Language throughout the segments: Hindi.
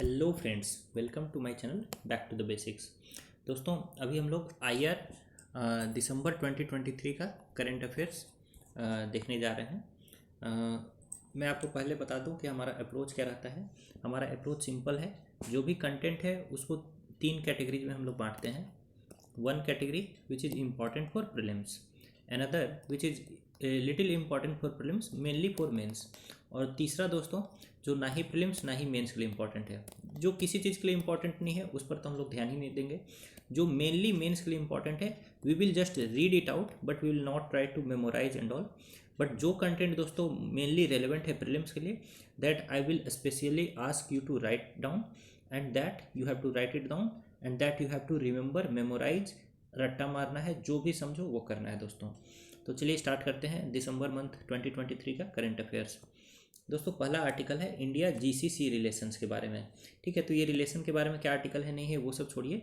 Hello friends, welcome to my channel back to the basics. दोस्तों, अभी हम लोग दिसंबर 2023 का करंट अफेयर्स देखने जा रहे हैं। मैं आपको पहले बता दूं कि हमारा अप्रोच क्या रहता है। हमारा अप्रोच सिंपल है। जो भी कंटेंट है उसको तीन कैटेगरीज में हम लोग बांटते हैं। One category which is important for prelims, another which is little important for prelims mainly for mains, और तीसरा दोस्तों जो ना ही प्रीलिम्स ना ही मेंस के लिए इम्पॉर्टेंट है। जो किसी चीज़ के लिए इम्पॉर्टेंट नहीं है उस पर तो हम लोग ध्यान ही नहीं देंगे। जो मेनली मेंस के लिए इम्पॉर्टेंट है we will just read it out, but we will not try to memorise and all. But जो कंटेंट दोस्तों मेनली रेलिवेंट है प्रीलिम्स के लिए, that I will specially ask you to write down, and that you have to write it down, and that you have to remember, memorise, रट्टा मारना है, जो भी समझो वो करना है दोस्तों। तो चलिए स्टार्ट करते हैं दिसंबर मंथ 2023 का करंट अफेयर्स। दोस्तों, पहला आर्टिकल है इंडिया जीसीसी रिलेशंस के बारे में। ठीक है, तो ये रिलेशन के बारे में क्या आर्टिकल है नहीं है वो सब छोड़िए,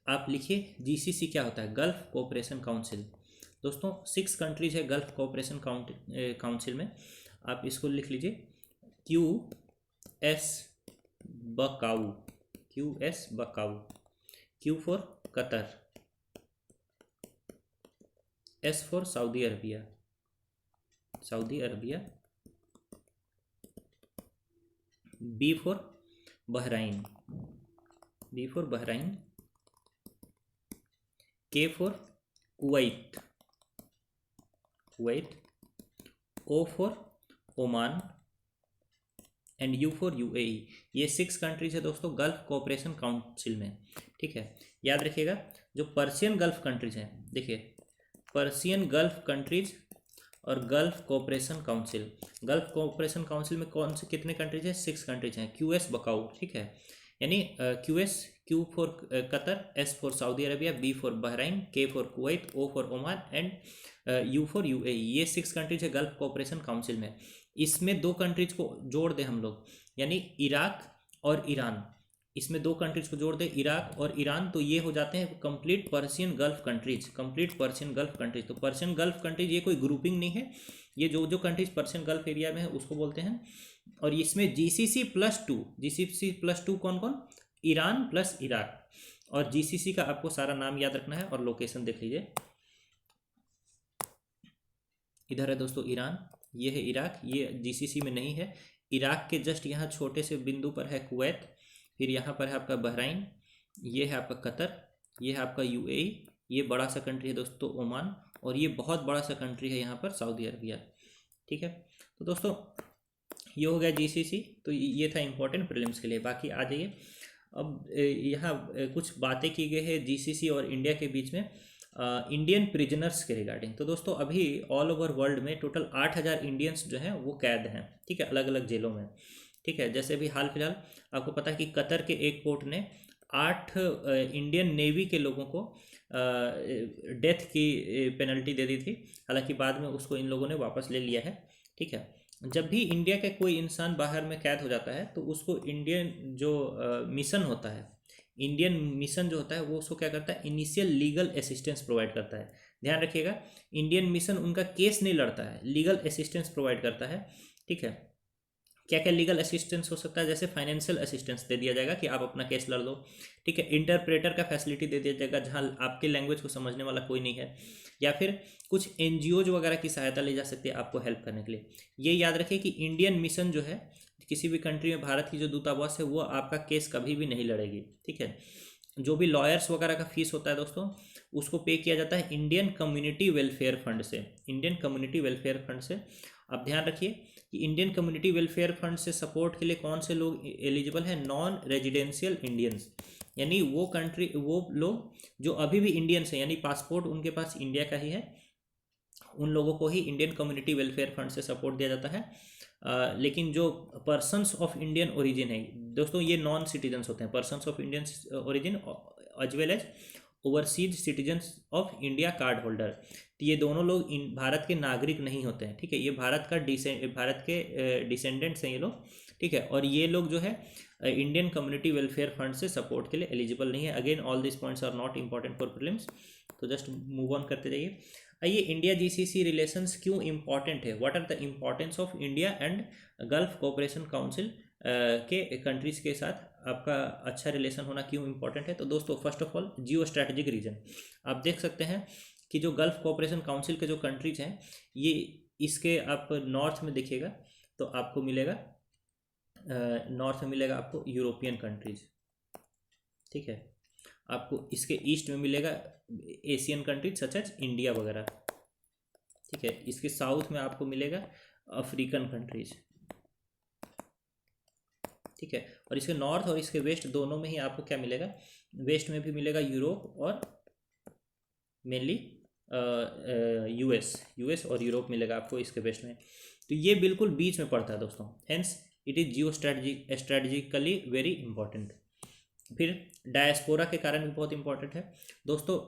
आप लिखिए जीसीसी क्या होता है। Gulf cooperation council. दोस्तों 6 कंट्रीज है गल्फ कोऑपरेशन काउंसिल में। आप इसको लिख लीजिए क्यू एस बकाऊ। क्यू एस बकाऊ। Q for Qatar, S for Saudi Arabia, Saudi Arabia, B for Bahrain, B for Bahrain, K for Kuwait, Kuwait, O for Oman, and U for UAE. ये 6 कंट्रीज है दोस्तों गल्फ कोऑपरेशन काउंसिल में। ठीक है, याद रखिएगा। जो पर्शियन गल्फ कंट्रीज हैं, देखिए पर्शियन गल्फ कंट्रीज और gulf cooperation council. Gulf cooperation council में कौन से कितने कंट्रीज हैं? 6 कंट्रीज हैं। क्यू एस बकाऊ, ठीक है, यानी Q S, Q for Qatar, S for Saudi Arabia, B for Bahrain, K for Kuwait, O for Oman, and U for UAE. ये 6 कंट्रीज है गल्फ कोऑपरेशन काउंसिल में। इसमें 2 कंट्रीज को जोड़ दें हम लोग, यानी इराक और ईरान। इसमें 2 कंट्रीज को जोड़ दें, इराक और ईरान, तो ये हो जाते हैं complete Persian gulf countries. Complete Persian gulf countries. तो पर्शियन गल्फ कंट्रीज ये कोई ग्रुपिंग नहीं है, ये जो जो कंट्रीज पर्शियन गल्फ एरिया में है उसको बोलते हैं। और इसमें जीसीसी प्लस 2, जीसीसी प्लस 2 कौन कौन? Iran plus Iraq. और जीसीसी का आपको सारा नाम याद रखना है और लोकेशन देख लीजिए। इधर है दोस्तों ईरान, ये है इराक, ये जीसीसी में नहीं है। इराक के जस्ट यहाँ छोटे से बिंदु पर है कुवैत, फिर यहाँ पर है आपका बहराइन, ये है आपका कतर, ये है आपका यूएई, ये बड़ा सा कंट्री है दोस्तों ओमान, और ये बहुत बड़ा सा कंट्री है यहाँ पर सऊदी अरबिया। ठीक है, तो दोस्तों ये हो गया जीसीसी। तो ये था इंपॉर्टेंट प्रीलिम्स के लिए। बाकी आ जाइए, अब यहाँ कुछ बातें की गई है जीसीसी और इंडिया के बीच में इंडियन प्रिजनर्स के रिगार्डिंग। तो दोस्तों अभी ऑल ओवर वर्ल्ड में टोटल 8000 इंडियंस जो हैं वो कैद हैं, ठीक है, अलग अलग जेलों में। ठीक है, जैसे अभी हाल फिलहाल आपको पता है कि कतर के एक कोर्ट ने 8 इंडियन नेवी के लोगों को डेथ की पेनल्टी दे दी थी। हालांकि बाद में उसको इन लोगों ने वापस ले लिया है। ठीक है, जब भी इंडिया का कोई इंसान बाहर में कैद हो जाता है तो उसको इंडियन जो मिशन होता है, इंडियन मिशन जो होता है वो उसको क्या करता है? इनिशियल लीगल असिस्टेंस प्रोवाइड करता है। ध्यान रखिएगा, इंडियन मिशन उनका केस नहीं लड़ता है, लीगल असिस्टेंस प्रोवाइड करता है। ठीक है, क्या क्या लीगल असिस्टेंस हो सकता है? जैसे फाइनेंशियल असिस्टेंस दे दिया जाएगा कि आप अपना केस लड़ लो। ठीक है, इंटरप्रेटर का फैसिलिटी दे दिया जाएगा जहाँ आपके लैंग्वेज को समझने वाला कोई नहीं है, या फिर कुछ एनजीओज वगैरह की सहायता ली जा सकती है आपको हेल्प करने के लिए। ये याद रखिए कि इंडियन मिशन जो है किसी भी कंट्री में, भारत की जो दूतावास है वो आपका केस कभी भी नहीं लड़ेगी। ठीक है, जो भी लॉयर्स वगैरह का फीस होता है दोस्तों उसको पे किया जाता है इंडियन कम्युनिटी वेलफेयर फंड से, इंडियन कम्युनिटी वेलफेयर फंड से। आप ध्यान रखिए कि इंडियन कम्युनिटी वेलफेयर फंड से सपोर्ट के लिए कौन से लोग एलिजिबल हैं? नॉन रेजिडेंशियल इंडियंस, यानी वो लोग जो अभी भी इंडियंस हैं, यानी पासपोर्ट उनके पास इंडिया का ही है, उन लोगों को ही इंडियन कम्युनिटी वेलफेयर फंड से सपोर्ट दिया जाता है। लेकिन जो पर्सन्स ऑफ इंडियन ओरिजिन है दोस्तों, ये नॉन सिटीजन्स होते हैं, persons of Indian origin as well as overseas citizens of India card holder. तो ये दोनों लोग भारत के नागरिक नहीं होते हैं। ठीक है, ये भारत के डिसेंडेंट्स हैं ये लोग। ठीक है, और ये लोग जो है इंडियन कम्युनिटी वेलफेयर फंड से सपोर्ट के लिए एलिजिबल नहीं है। Again all this points are not important for prelims, तो जस्ट मूव ऑन करते जाइए। आइए, इंडिया जीसीसी रिलेशंस क्यों इंपॉर्टेंट है? What are the importance of India and Gulf cooperation Council के कंट्रीज के साथ आपका अच्छा रिलेशन होना क्यों इंपॉर्टेंट है? तो दोस्तों first of all geo strategic region, आप देख सकते हैं कि जो गल्फ कोऑपरेशन काउंसिल के जो कंट्रीज हैं, ये इसके आप नॉर्थ में देखिएगा तो आपको मिलेगा, नॉर्थ में मिलेगा आपको यूरोपियन कंट्रीज, ठीक है। आपको इसके ईस्ट में मिलेगा Asian countries such as India वगैरह, ठीक है। इसके साउथ में आपको मिलेगा अफ्रीकन कंट्रीज, ठीक है। और इसके नॉर्थ और इसके वेस्ट दोनों में ही आपको क्या मिलेगा, वेस्ट में भी मिलेगा यूरोप और मेनली यूएस और यूरोप मिलेगा आपको इसके वेस्ट में। तो ये बिल्कुल बीच में पड़ता है दोस्तों, hence it is Jio strategically very important. फिर डायस्पोरा के कारण भी बहुत इंपॉर्टेंट है दोस्तों।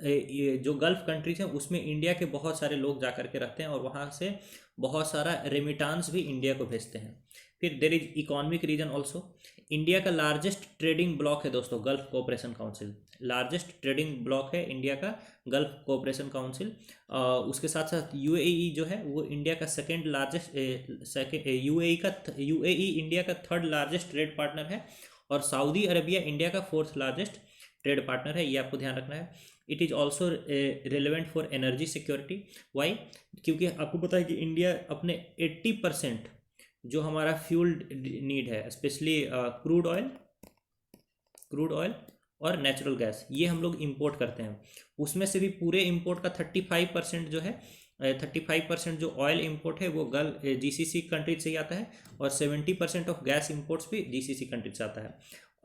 ये जो गल्फ कंट्रीज हैं उसमें इंडिया के बहुत सारे लोग जा कर के रहते हैं और वहाँ से बहुत सारा रेमिटांस भी इंडिया को भेजते हैं। फिर there is economic region also. India का लार्जेस्ट ट्रेडिंग ब्लॉक है दोस्तों Gulf cooperation Council, largest trading bloc है इंडिया का गल्फ कोऑपरेशन काउंसिल। उसके साथ साथ यूएई जो है वो इंडिया का सेकेंड लार्जेस्ट, यूएई इंडिया का थर्ड लार्जेस्ट ट्रेड पार्टनर है और सऊदी अरबिया इंडिया का फोर्थ लार्जेस्ट ट्रेड पार्टनर है, ये आपको ध्यान रखना है। It is also relevant for energy security. Y? क्योंकि आपको पता है कि इंडिया अपने 80% जो हमारा फ्यूल नीड है, स्पेशली क्रूड ऑयल और नेचुरल गैस, ये हम लोग इंपोर्ट करते हैं। उसमें से भी पूरे इंपोर्ट का 35% जो है, 35% जो ऑयल इंपोर्ट है वो जीसीसी कंट्रीज से ही आता है और 70% ऑफ गैस इंपोर्ट्स भी जीसीसी कंट्रीज से आता है।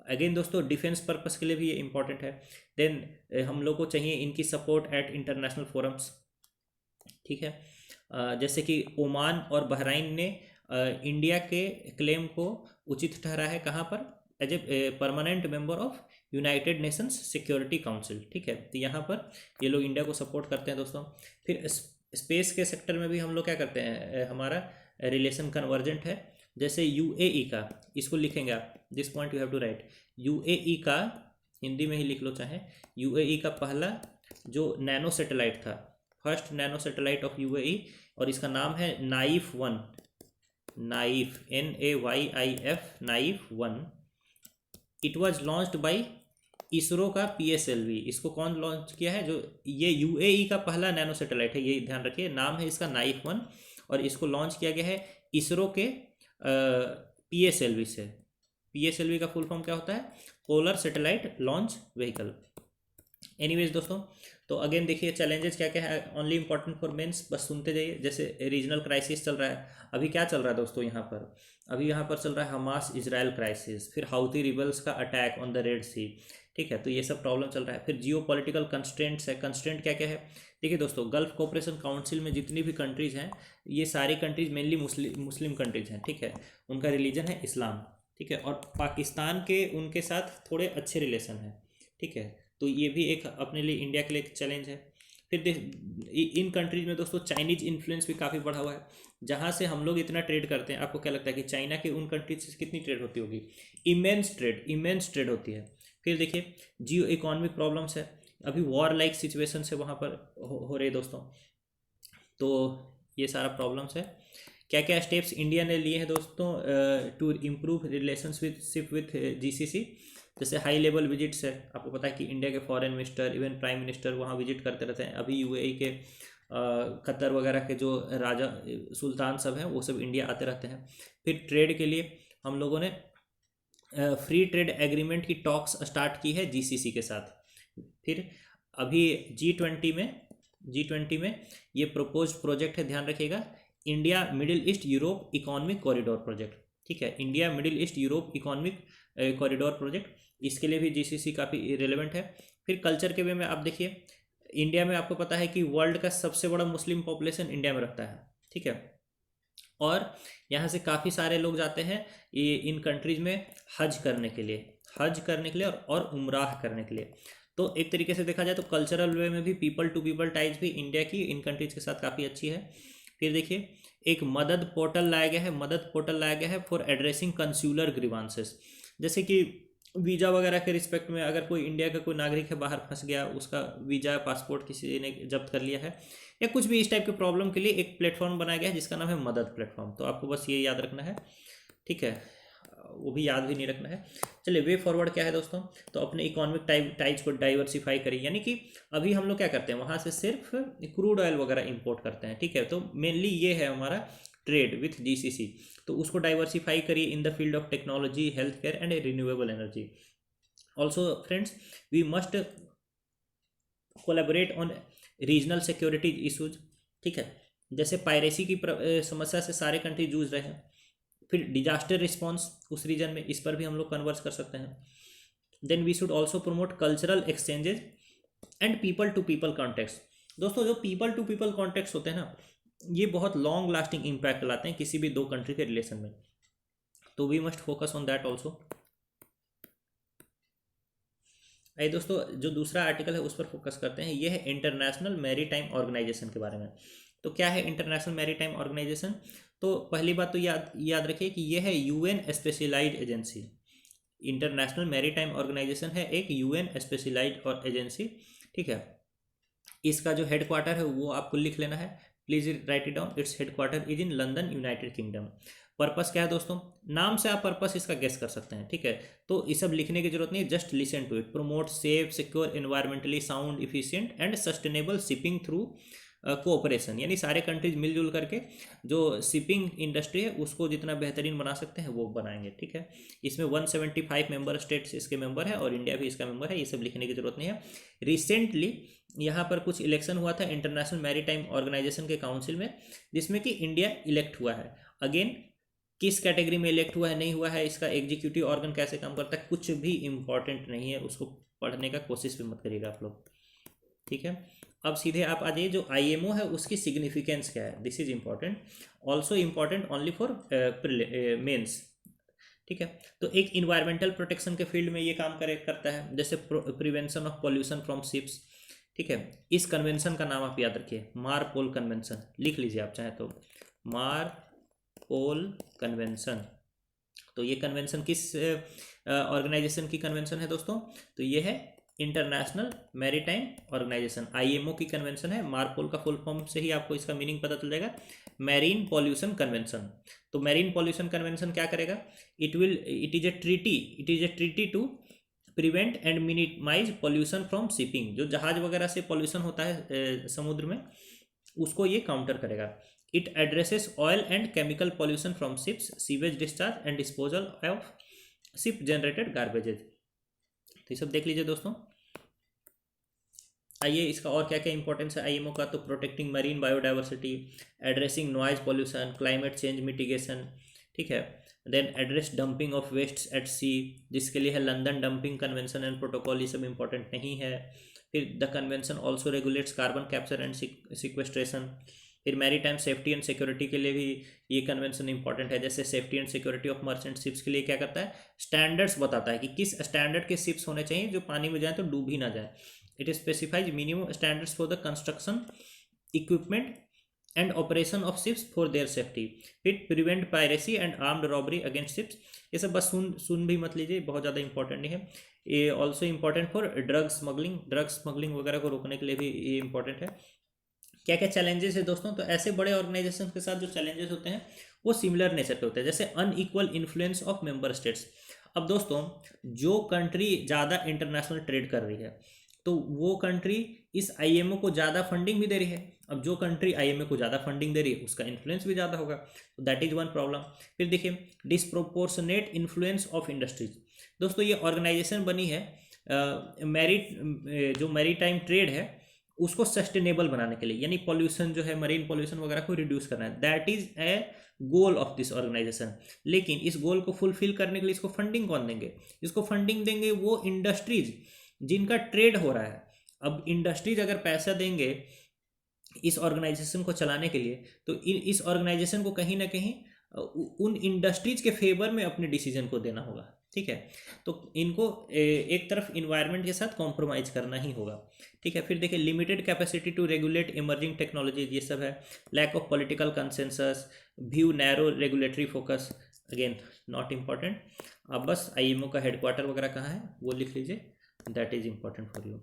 अगेन दोस्तों डिफेंस पर्पस के लिए भी ये इंपॉर्टेंट है। देन हम लोग को चाहिए इनकी सपोर्ट एट इंटरनेशनल फोरम्स, ठीक है। जैसे कि ओमान और बहराइन ने इंडिया के क्लेम को उचित ठहरा है, कहाँ पर? As a permanent member of United Nations Security Council, ठीक है। तो यहाँ पर ये लोग इंडिया को सपोर्ट करते हैं दोस्तों। फिर स्पेस के सेक्टर में भी हम लोग क्या करते हैं, हमारा रिलेशन कन्वर्जेंट है। जैसे यूएई का, इसको लिखेंगे आप, this point you have to write, UAE का हिंदी में ही लिख लो चाहे, यूएई का पहला जो नैनो सैटेलाइट था, first nano satellite of UAE, और इसका नाम है नाइफ-1, नाइफ NAYIF, नाइफ-1। It was launched by ISRO का PSLV। इसको कौन लॉन्च किया है? जो ये यूएई का पहला नैनो सैटेलाइट है, ये ध्यान रखिए, नाम है इसका नाइफ-1 और इसको लॉन्च किया गया है इसरो के PSLV से। PSLV का फुल फॉर्म क्या होता है? Polar satellite launch vehicle. Anyways दोस्तों, तो अगेन देखिए चैलेंजेस क्या क्या है, ओनली इंपॉर्टेंट फॉर मेंस, बस सुनते जाइए। जैसे रीजनल क्राइसिस चल रहा है, अभी क्या चल रहा है दोस्तों यहाँ पर? अभी यहाँ पर चल रहा है हमास इजराइल क्राइसिस, फिर हाउथी रिबल्स का अटैक ऑन द रेड सी, ठीक है। तो ये सब प्रॉब्लम चल रहा है। फिर जियो पॉलिटिकल कंस्ट्रेंट्स है। कंस्ट्रेंट क्या क्या है? देखिए दोस्तों, गल्फ कोऑपरेशन काउंसिल में जितनी भी कंट्रीज़ हैं, ये सारी कंट्रीज़ मेनली मुस्लिम कंट्रीज़ हैं, ठीक है। उनका रिलीजन है इस्लाम, ठीक है। और पाकिस्तान के उनके साथ थोड़े अच्छे रिलेशन हैं, ठीक है। तो ये भी एक अपने लिए, इंडिया के लिए एक चैलेंज है। फिर इन कंट्रीज में दोस्तों चाइनीज इन्फ्लुएंस भी काफ़ी बढ़ा हुआ है, जहाँ से हम लोग इतना ट्रेड करते हैं। आपको क्या लगता है कि चाइना के उन कंट्रीज से कितनी ट्रेड होती होगी? इमेंस ट्रेड होती है। फिर देखिए जियो इकोनॉमिक प्रॉब्लम्स है, अभी वॉर लाइक सिचुएशन से वहाँ पर हो रही दोस्तों। तो ये सारा प्रॉब्लम्स है। क्या क्या स्टेप्स इंडिया ने लिए हैं दोस्तों to improve relationship with GCC? जैसे हाई लेवल विजिट्स है, आपको पता है कि इंडिया के foreign minister, even prime minister वहाँ विजिट करते रहते हैं। अभी यूएई के कतर वगैरह के जो राजा सुल्तान सब हैं वो सब इंडिया आते रहते हैं। फिर ट्रेड के लिए हम लोगों ने फ्री ट्रेड एग्रीमेंट की टॉक्स स्टार्ट की है जीसीसी के साथ। फिर अभी G20 में ये प्रपोज प्रोजेक्ट है, ध्यान रखिएगा, India middle east Europe economic corridor project, ठीक है। India middle east Europe economic corridor project, इसके लिए भी जीसीसी काफ़ी रिलेवेंट है। फिर कल्चर के वे में आप देखिए, इंडिया में आपको पता है कि वर्ल्ड का सबसे बड़ा मुस्लिम पॉपुलेशन इंडिया में रहता है, ठीक है। और यहाँ से काफ़ी सारे लोग जाते हैं ये इन कंट्रीज़ में हज करने के लिए और उम्राह करने के लिए। तो एक तरीके से देखा जाए तो कल्चरल वे में भी पीपल टू पीपल टाइज भी इंडिया की इन कंट्रीज़ के साथ काफ़ी अच्छी है। फिर देखिए एक मदद पोर्टल लाया गया है फॉर एड्रेसिंग कंस्यूलर ग्रीवांसेस। जैसे कि वीज़ा वगैरह के रिस्पेक्ट में, अगर कोई इंडिया का कोई नागरिक है बाहर फंस गया, उसका वीज़ा पासपोर्ट किसी ने जब्त कर लिया है या कुछ भी इस टाइप के प्रॉब्लम के लिए एक प्लेटफॉर्म बनाया गया है जिसका नाम है मदद प्लेटफॉर्म। तो आपको बस ये याद रखना है, ठीक है। वो भी याद भी नहीं रखना है। चलिए, वे फॉरवर्ड क्या है दोस्तों, तो अपने इकोनॉमिक टाइज को डाइवर्सिफाई करें, यानी कि अभी हम लोग क्या करते हैं, वहाँ से सिर्फ क्रूड ऑयल वगैरह इंपोर्ट करते हैं, ठीक है, तो मेनली ये है हमारा ट्रेड विथ जीसीसी, तो उसको डाइवर्सिफाई करिए in the field of technology, health care and renewable energy. Also friends, we must collaborate on regional security issues, ठीक है, जैसे पायरेसी की समस्या से सारे कंट्री जूझ रहे हैं। फिर डिजास्टर रिस्पॉन्स उस रीजन में, इस पर भी हम लोग कन्वर्स कर सकते हैं। Then we should also promote cultural exchanges and people to people contact. दोस्तों, जो पीपल टू पीपल कॉन्टेक्ट होते हैं ना, ये बहुत लॉन्ग लास्टिंग इम्पैक्ट लाते हैं किसी भी दो कंट्री के रिलेशन में, तो we must focus on that also. आइए दोस्तों, जो दूसरा आर्टिकल है उस पर फोकस करते हैं। यह है इंटरनेशनल मैरीटाइम ऑर्गेनाइजेशन के बारे में। तो क्या है इंटरनेशनल मैरीटाइम ऑर्गेनाइजेशन? तो पहली बात तो याद रखिए कि यह है UN specialised agency. International Maritime Organization है एक यूएन स्पेशलाइज्ड और एजेंसी, ठीक है। इसका जो हेडक्वार्टर है वो आपको लिख लेना है, please right it down. Its headquarter is in London, United kingdom. Purpose क्या है दोस्तों? नाम से आप पर्पस इसका गेस कर सकते हैं, ठीक है, तो ये सब लिखने की जरूरत नहीं, just listen to it. Promote safe, secure, environmentally sound, efficient and sustainable shipping through cooperation, यानी सारे कंट्रीज मिलजुल करके जो शिपिंग इंडस्ट्री है उसको जितना बेहतरीन बना सकते हैं वो बनाएंगे, ठीक है। इसमें 175 मेंबर स्टेट्स इसके मेंबर है और इंडिया भी इसका मेंबर है, ये सब लिखने की जरूरत नहीं है। रिसेंटली यहाँ पर कुछ इलेक्शन हुआ था इंटरनेशनल मैरीटाइम ऑर्गेनाइजेशन के काउंसिल में, जिसमें कि इंडिया इलेक्ट हुआ है। अगेन, किस कैटेगरी में इलेक्ट हुआ है नहीं हुआ है, इसका एग्जीक्यूटिव ऑर्गन कैसे काम करता है, कुछ भी इंपॉर्टेंट नहीं है, उसको पढ़ने का कोशिश भी मत करिएगा आप लोग, ठीक है। अब सीधे आप आ जाइए, जो आईएमओ है उसकी सिग्निफिकेंस क्या है, this is important, also important only for mains, ठीक है। तो एक इन्वायरमेंटल प्रोटेक्शन के फील्ड में ये काम करता है, जैसे prevention of pollution from ships, ठीक है। इस कन्वेंशन का नाम आप याद रखिए, मारपोल कन्वेंशन, लिख लीजिए आप चाहे तो, मारपोल कन्वेंशन। तो ये कन्वेंशन किस ऑर्गेनाइजेशन की कन्वेंशन है दोस्तों? तो ये है इंटरनेशनल मैरीटाइम ऑर्गेनाइजेशन, आईएमओ की कन्वेंशन है। मारपोल का फुल फॉर्म से ही आपको इसका मीनिंग पता चल जाएगा, मैरीन पॉल्यूशन कन्वेंशन। तो मैरीन पॉल्यूशन कन्वेंशन क्या करेगा? It is a treaty to prevent and minimise pollution from shipping. जो जहाज वगैरह से पॉल्यूशन होता है समुद्र में, उसको ये काउंटर करेगा। It addresses oil and chemical pollution from ships, sewage discharge and disposal of ship generated garbages. तो ये सब देख लीजिए दोस्तों। आइए, इसका और क्या क्या इंपॉर्टेंस है आईएमओ का? तो protecting marine biodiversity, addressing noise pollution, climate change mitigation, ठीक है। Then address dumping of waste at sea, जिसके लिए है London dumping convention and protocol, ये सब इंपॉर्टेंट नहीं है। फिर the convention also regulates carbon capture and sequestration. फिर मैरीटाइम सेफ्टी एंड सिक्योरिटी के लिए भी ये कन्वेंशन इंपॉर्टेंट है, जैसे safety and security of merchant ships के लिए क्या करता है, स्टैंडर्ड्स बताता है कि किस स्टैंडर्ड के शिप्स होने चाहिए जो पानी में जाए तो डूब ही ना जाए। It specifies minimum standards for the construction, equipment and operation of ships for their safety. फिर prevent piracy and armed robbery against ships. ये सब बस सुन भी मत लीजिए, बहुत ज़्यादा इंपॉर्टेंट नहीं है। ये also important for drug smuggling वगैरह को रोकने के लिए भी ये इंपॉर्टेंट है। क्या क्या चैलेंजेस है दोस्तों? तो ऐसे बड़े ऑर्गेनाइजेशन के साथ जो चैलेंजेस होते हैं वो सिमिलर नेचर के होते हैं, जैसे unequal influence of member states. अब दोस्तों, जो कंट्री ज़्यादा इंटरनेशनल ट्रेड कर रही है तो वो कंट्री इस आईएमओ को ज़्यादा फंडिंग भी दे रही है। अब जो कंट्री आईएमओ को ज़्यादा फंडिंग दे रही है उसका इन्फ्लुएंस भी ज़्यादा होगा, तो दैट इज़ वन प्रॉब्लम। फिर देखिए, डिसप्रोपोर्शनेट इन्फ्लुएंस ऑफ इंडस्ट्रीज। दोस्तों, ये ऑर्गेनाइजेशन बनी है जो मैरीटाइम ट्रेड है उसको सस्टेनेबल बनाने के लिए, यानी पॉल्यूशन जो है, मरीन पॉल्यूशन वगैरह को रिड्यूस करना है, that is a goal of this organisation. लेकिन इस गोल को फुलफिल करने के लिए इसको फंडिंग कौन देंगे? इसको फंडिंग देंगे वो इंडस्ट्रीज जिनका ट्रेड हो रहा है। अब इंडस्ट्रीज अगर पैसा देंगे इस ऑर्गेनाइजेशन को चलाने के लिए, तो इस ऑर्गेनाइजेशन को कहीं ना कहीं उन इंडस्ट्रीज के फेवर में अपने डिसीजन को देना होगा, ठीक है। तो इनको एक तरफ इन्वायरमेंट के साथ कॉम्प्रोमाइज़ करना ही होगा, ठीक है। फिर देखिए, limited capacity to regulate emerging technologies, ये सब है। Lack of political consensus, view narrow regulatory focus, again not important. अब बस आईएमओ का हेडक्वार्टर वगैरह कहाँ है वो लिख लीजिए, that is important for you.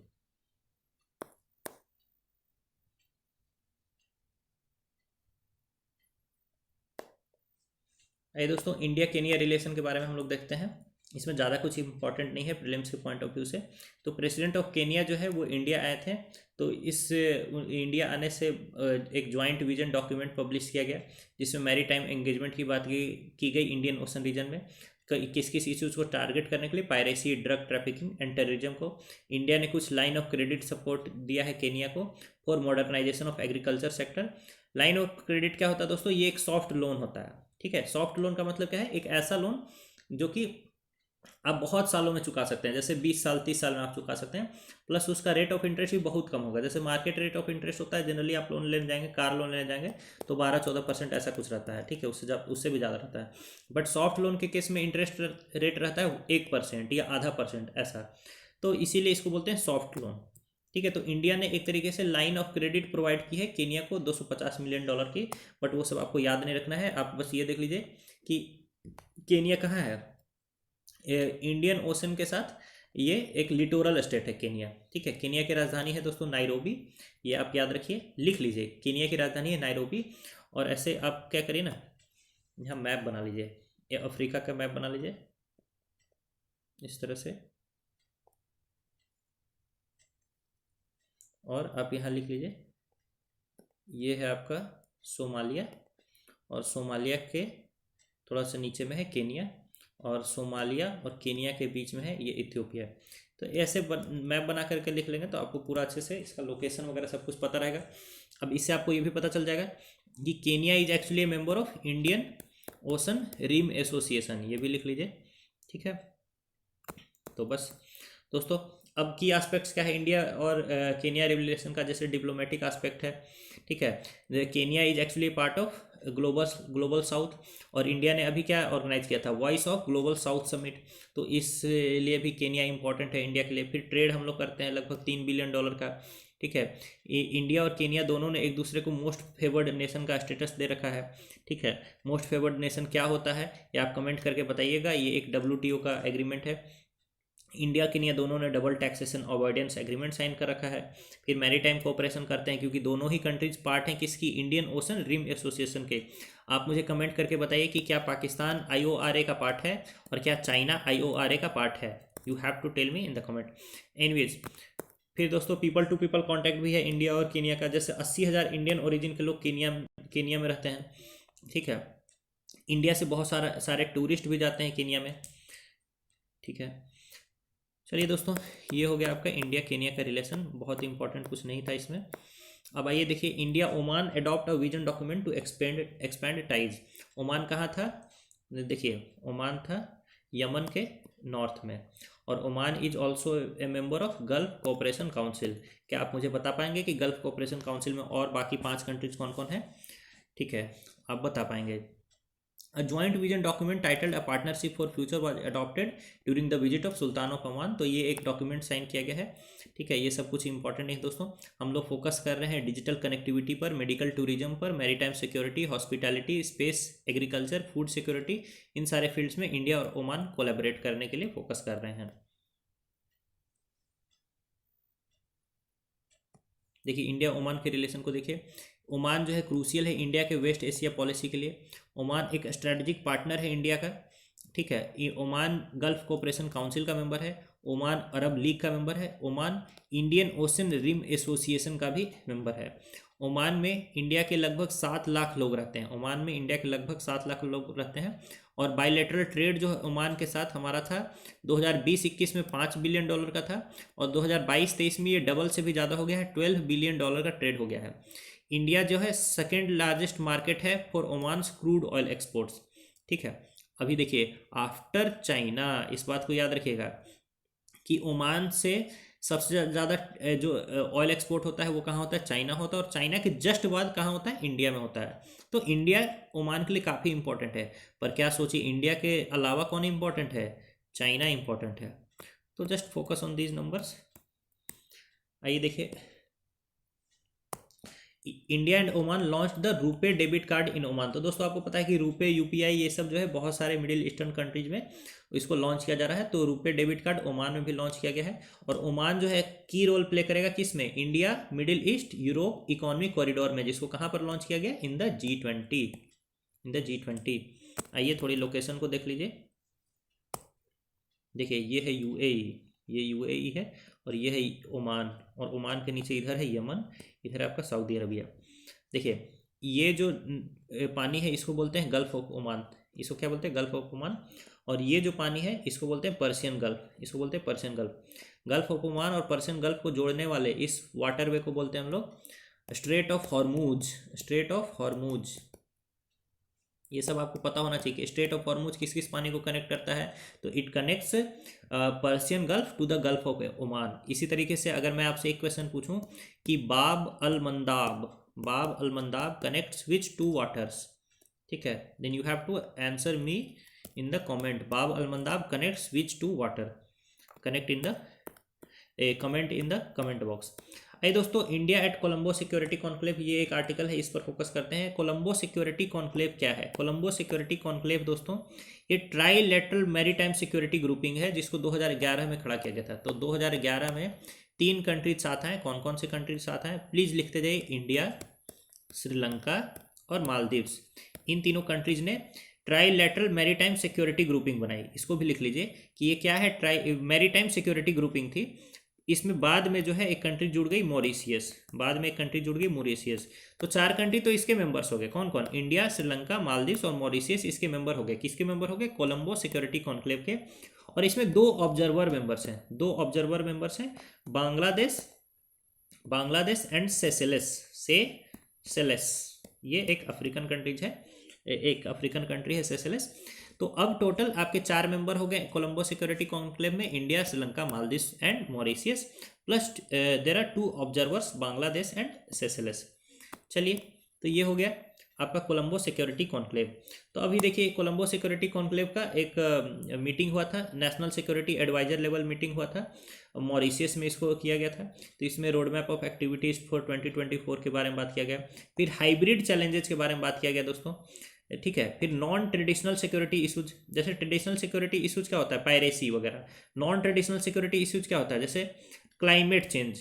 आइए दोस्तों, इंडिया केनिया रिलेशन के बारे में हम लोग देखते हैं। इसमें ज़्यादा कुछ इंपॉर्टेंट नहीं है प्रीलिम्स के पॉइंट ऑफ व्यू से। तो प्रेसिडेंट ऑफ केनिया जो है वो इंडिया आए थे। तो इस इंडिया आने से एक ज्वाइंट विजन डॉक्यूमेंट पब्लिश किया गया, जिसमें मैरी टाइम एंगेजमेंट की बात की गई इंडियन ओशन रीजन में। किस किस इश्यूज़ को टारगेट करने के लिए, piracy, drug trafficking and terrorism को। इंडिया ने कुछ लाइन ऑफ क्रेडिट सपोर्ट दिया है केनिया को for modernisation of agriculture sector. Line of credit क्या होता है दोस्तों? ये एक सॉफ्ट लोन होता है। ठीक है, सॉफ्ट लोन का मतलब क्या है? एक ऐसा लोन जो कि आप बहुत सालों में चुका सकते हैं, जैसे 20 साल 30 साल में आप चुका सकते हैं। प्लस उसका रेट ऑफ इंटरेस्ट भी बहुत कम होगा। जैसे मार्केट रेट ऑफ इंटरेस्ट होता है जनरली, आप लोन लेने जाएंगे, कार लोन लेने जाएंगे तो 12-14% ऐसा कुछ रहता है। ठीक है, उससे भी ज़्यादा रहता है। बट सॉफ्ट लोन के केस में इंटरेस्ट रेट रहता है 1% या आधा परसेंट ऐसा। तो इसीलिए इसको बोलते हैं सॉफ्ट लोन। ठीक है, तो इंडिया ने एक तरीके से लाइन ऑफ क्रेडिट प्रोवाइड की है केनिया को $250 मिलियन की। बट वो सब आपको याद नहीं रखना है, आप बस ये देख लीजिए कि केनिया कहाँ है। इंडियन ओशन के साथ ये एक लिटोरल स्टेट है केनिया। ठीक है, केनिया की राजधानी है दोस्तों नायरोबी। ये आप याद रखिए, लिख लीजिए, केनिया की राजधानी है नायरोबी। और ऐसे आप क्या करिए ना, यहाँ मैप बना लीजिए, ये अफ्रीका का मैप बना लीजिए इस तरह से। और आप यहाँ लिख लीजिए, ये है आपका सोमालिया, और सोमालिया के थोड़ा सा नीचे में है केनिया, और सोमालिया और केनिया के बीच में है ये इथियोपिया। तो ऐसे मैप बना करके लिख लेंगे तो आपको पूरा अच्छे से इसका लोकेशन वगैरह सब कुछ पता रहेगा। अब इससे आपको ये भी पता चल जाएगा कि Kenya is actually a member of Indian ocean rim Association, ये भी लिख लीजिए। ठीक है, तो बस दोस्तों, अब की एस्पेक्ट्स क्या है इंडिया और केनिया रिलेशन का? जैसे डिप्लोमेटिक एस्पेक्ट है। ठीक है, Kenya is actually part of global south, और इंडिया ने अभी क्या ऑर्गेनाइज किया था? Voice of global south summit. तो इसलिए भी केनिया इंपॉर्टेंट है इंडिया के लिए। फिर ट्रेड हम लोग करते हैं लगभग $3 बिलियन का। ठीक है, इंडिया और केनिया दोनों ने एक दूसरे को मोस्ट फेवर्ड नेशन का स्टेटस दे रखा है। ठीक है, मोस्ट फेवर्ड नेशन क्या होता है ये आप कमेंट करके बताइएगा। ये एक WTO का एग्रीमेंट है। इंडिया केनिया दोनों ने double taxation avoidance agreement sign कर रखा है। फिर मैरीटाइम कोऑपरेशन करते हैं, क्योंकि दोनों ही कंट्रीज पार्ट हैं किसकी? इंडियन ओशन रिम एसोसिएशन के। आप मुझे कमेंट करके बताइए कि क्या पाकिस्तान IORA का पार्ट है और क्या चाइना IORA का पार्ट है। You have to tell me in the comment. Anyways, फिर दोस्तों पीपल टू पीपल कॉन्टैक्ट भी है इंडिया और केनिया का। जैसे 80,000 इंडियन ओरिजिन के लोग केनिया में रहते हैं। ठीक है, इंडिया से बहुत सारे टूरिस्ट भी जाते हैं केनिया में। ठीक है, चलिए दोस्तों, ये हो गया आपका इंडिया केनिया का रिलेशन। बहुत इंपॉर्टेंट कुछ नहीं था इसमें। अब आइए देखिए, India Oman adopt a vision document to expand ties. Oman कहाँ था? देखिए, ओमान था यमन के नॉर्थ में, और Oman is also a member of gulf cooperation council. क्या आप मुझे बता पाएंगे कि गल्फ कोऑपरेशन काउंसिल में और बाकी 5 कंट्रीज कौन कौन है? ठीक है, आप बता पाएंगे। A joint vision document titled A Partnership for Future was adopted during the visit of Sultan of Oman. तो ये एक डॉक्यूमेंट साइन किया गया है। ठीक है, ये सब कुछ इंपॉर्टेंट नहीं दोस्तों। हम लोग फोकस कर रहे हैं डिजिटल कनेक्टिविटी पर, मेडिकल टूरिज्म पर, maritime security, hospitality, space, agriculture, food security. इन सारे फील्ड्स में इंडिया और ओमान कोलैबोरेट करने के लिए फोकस कर रहे हैं। देखिए, इंडिया ओमान के रिलेशन को देखिए। ओमान जो है क्रूशियल है इंडिया के वेस्ट एशिया पॉलिसी के लिए। ओमान एक स्ट्रेटजिक पार्टनर है इंडिया का। ठीक है, ये ओमान गल्फ कोऑपरेशन काउंसिल का मेंबर है। ओमान अरब लीग का मेंबर है। Oman Indian ocean rim association का भी मेंबर है। ओमान में इंडिया के लगभग 7 लाख लोग रहते हैं। ओमान में इंडिया के लगभग 7 लाख लोग रहते हैं। और बायलैटरल ट्रेड जो है ओमान के साथ हमारा था 2020-21 में $5 बिलियन का था, और 2022-23 में ये डबल से भी ज़्यादा हो गया है, $12 बिलियन का ट्रेड हो गया है। इंडिया जो है सेकेंड लार्जेस्ट मार्केट है फॉर ओमान्स क्रूड ऑयल एक्सपोर्ट्स। ठीक है, अभी देखिए, आफ्टर चाइना, इस बात को याद रखिएगा कि ओमान से सबसे ज़्यादा जो ऑयल एक्सपोर्ट होता है वो कहाँ होता है? चाइना होता है, और चाइना के जस्ट बाद कहाँ होता है? इंडिया में होता है। तो इंडिया ओमान के लिए काफ़ी इंपॉर्टेंट है। पर क्या सोचिए, इंडिया के अलावा कौन इंपॉर्टेंट है? चाइना इंपॉर्टेंट है। तो just focus on these numbers. आइए देखिए, India and Oman launch the RuPay debit card in Oman. तो दोस्तों आपको पता है कि रुपे UPI ये सब जो है बहुत सारे मिडिल ईस्टर्न कंट्रीज में इसको लॉन्च किया जा रहा है। तो रुपे डेबिट कार्ड ओमान में भी लॉन्च किया गया है। और ओमान जो है की रोल प्ले करेगा किस में? India middle east Europe economic corridor में, जिसको कहाँ पर लॉन्च किया गया? In the G20। आइए थोड़ी लोकेशन को देख लीजिए। देखिए ये है यूएई, ये यूएई है, और ये है ओमान, और ओमान के नीचे इधर है यमन, इधर है आपका सऊदी अरबिया। देखिए ये जो पानी है इसको बोलते हैं गल्फ ऑफ ओमान, इसको क्या बोलते हैं, गल्फ ऑफ ओमान। और ये जो पानी है इसको बोलते हैं पर्शियन गल्फ, इसको बोलते हैं Persian gulf. Gulf of Oman और पर्शियन गल्फ को जोड़ने वाले इस वाटरवे को बोलते हैं हम लोग straight of Hormuz, straight of Hormuz. ये सब आपको पता होना चाहिए कि स्ट्रेट ऑफ हॉर्मूज किस किस पानी को कनेक्ट करता है, तो it connects Persian gulf to the gulf of Oman. इसी तरीके से अगर मैं आपसे एक क्वेश्चन पूछूं कि बाब el Mandeb, Bab el Mandeb connects which two waters, ठीक है, then you have to answer me in the comment, Bab el Mandeb connects which two water, connect in the comment in the comment box. आइए दोस्तों, India at Colombo security conclave, ये एक आर्टिकल है, इस पर फोकस करते हैं। कोलंबो सिक्योरिटी कॉन्क्लेव क्या है? कोलंबो सिक्योरिटी कॉन्क्लेव दोस्तों ये ट्राईलेटरल मैरीटाइम सिक्योरिटी ग्रुपिंग है, जिसको 2011 में खड़ा किया गया था। तो 2011 में 3 कंट्रीज साथ आए। कौन कौन से कंट्रीज साथ आए प्लीज लिखते जाइए, इंडिया, श्रीलंका और मालदीव्स। इन तीनों कंट्रीज ने ट्राईलेटरल मैरीटाइम सिक्योरिटी ग्रुपिंग बनाई। इसको भी लिख लीजिए कि ये क्या है, ट्राई मैरीटाइम सिक्योरिटी ग्रुपिंग थी। इसमें बाद में जो है एक कंट्री जुड़ गई मॉरिशियस, बाद में एक कंट्री जुड़ गई मॉरिशियस। तो 4 कंट्री तो इसके मेंबर्स हो गए। कौन कौन? इंडिया, श्रीलंका, मालदीव्स और मॉरिशियस इसके मेंबर हो गए। किसके मेंबर हो गए? कोलंबो सिक्योरिटी कॉन्क्लेव के। और इसमें 2 ऑब्जर्वर मेंबर्स हैं, 2 ऑब्जर्वर मेंबर्स हैं, Bangladesh, Bangladesh and Seychelles, Seychelles. ये एक अफ्रीकन कंट्रीज है, एक अफ्रीकन कंट्री है सेशेल्स। तो अब टोटल आपके 4 मेंबर हो गए कोलंबो सिक्योरिटी कॉन्क्लेव में, India, Sri Lanka, Maldives and Mauritius, plus there are 2 observers, Bangladesh and Seychelles. चलिए, तो ये हो गया आपका कोलंबो सिक्योरिटी कॉन्क्लेव। तो अभी देखिए कोलंबो सिक्योरिटी कॉन्क्लेव का एक मीटिंग हुआ था, national security adviser level meeting हुआ था, मॉरिशियस में इसको किया गया था। तो इसमें road map of activities for 2024 के बारे में बात किया गया। फिर हाइब्रिड चैलेंजेस के बारे में बात किया गया दोस्तों, ठीक है। फिर नॉन ट्रेडिशनल सिक्योरिटी इशूज, जैसे ट्रेडिशनल सिक्योरिटी इशूज क्या होता है, पायरेसी वगैरह। नॉन ट्रेडिशनल सिक्योरिटी इशूज क्या होता है, जैसे क्लाइमेट चेंज,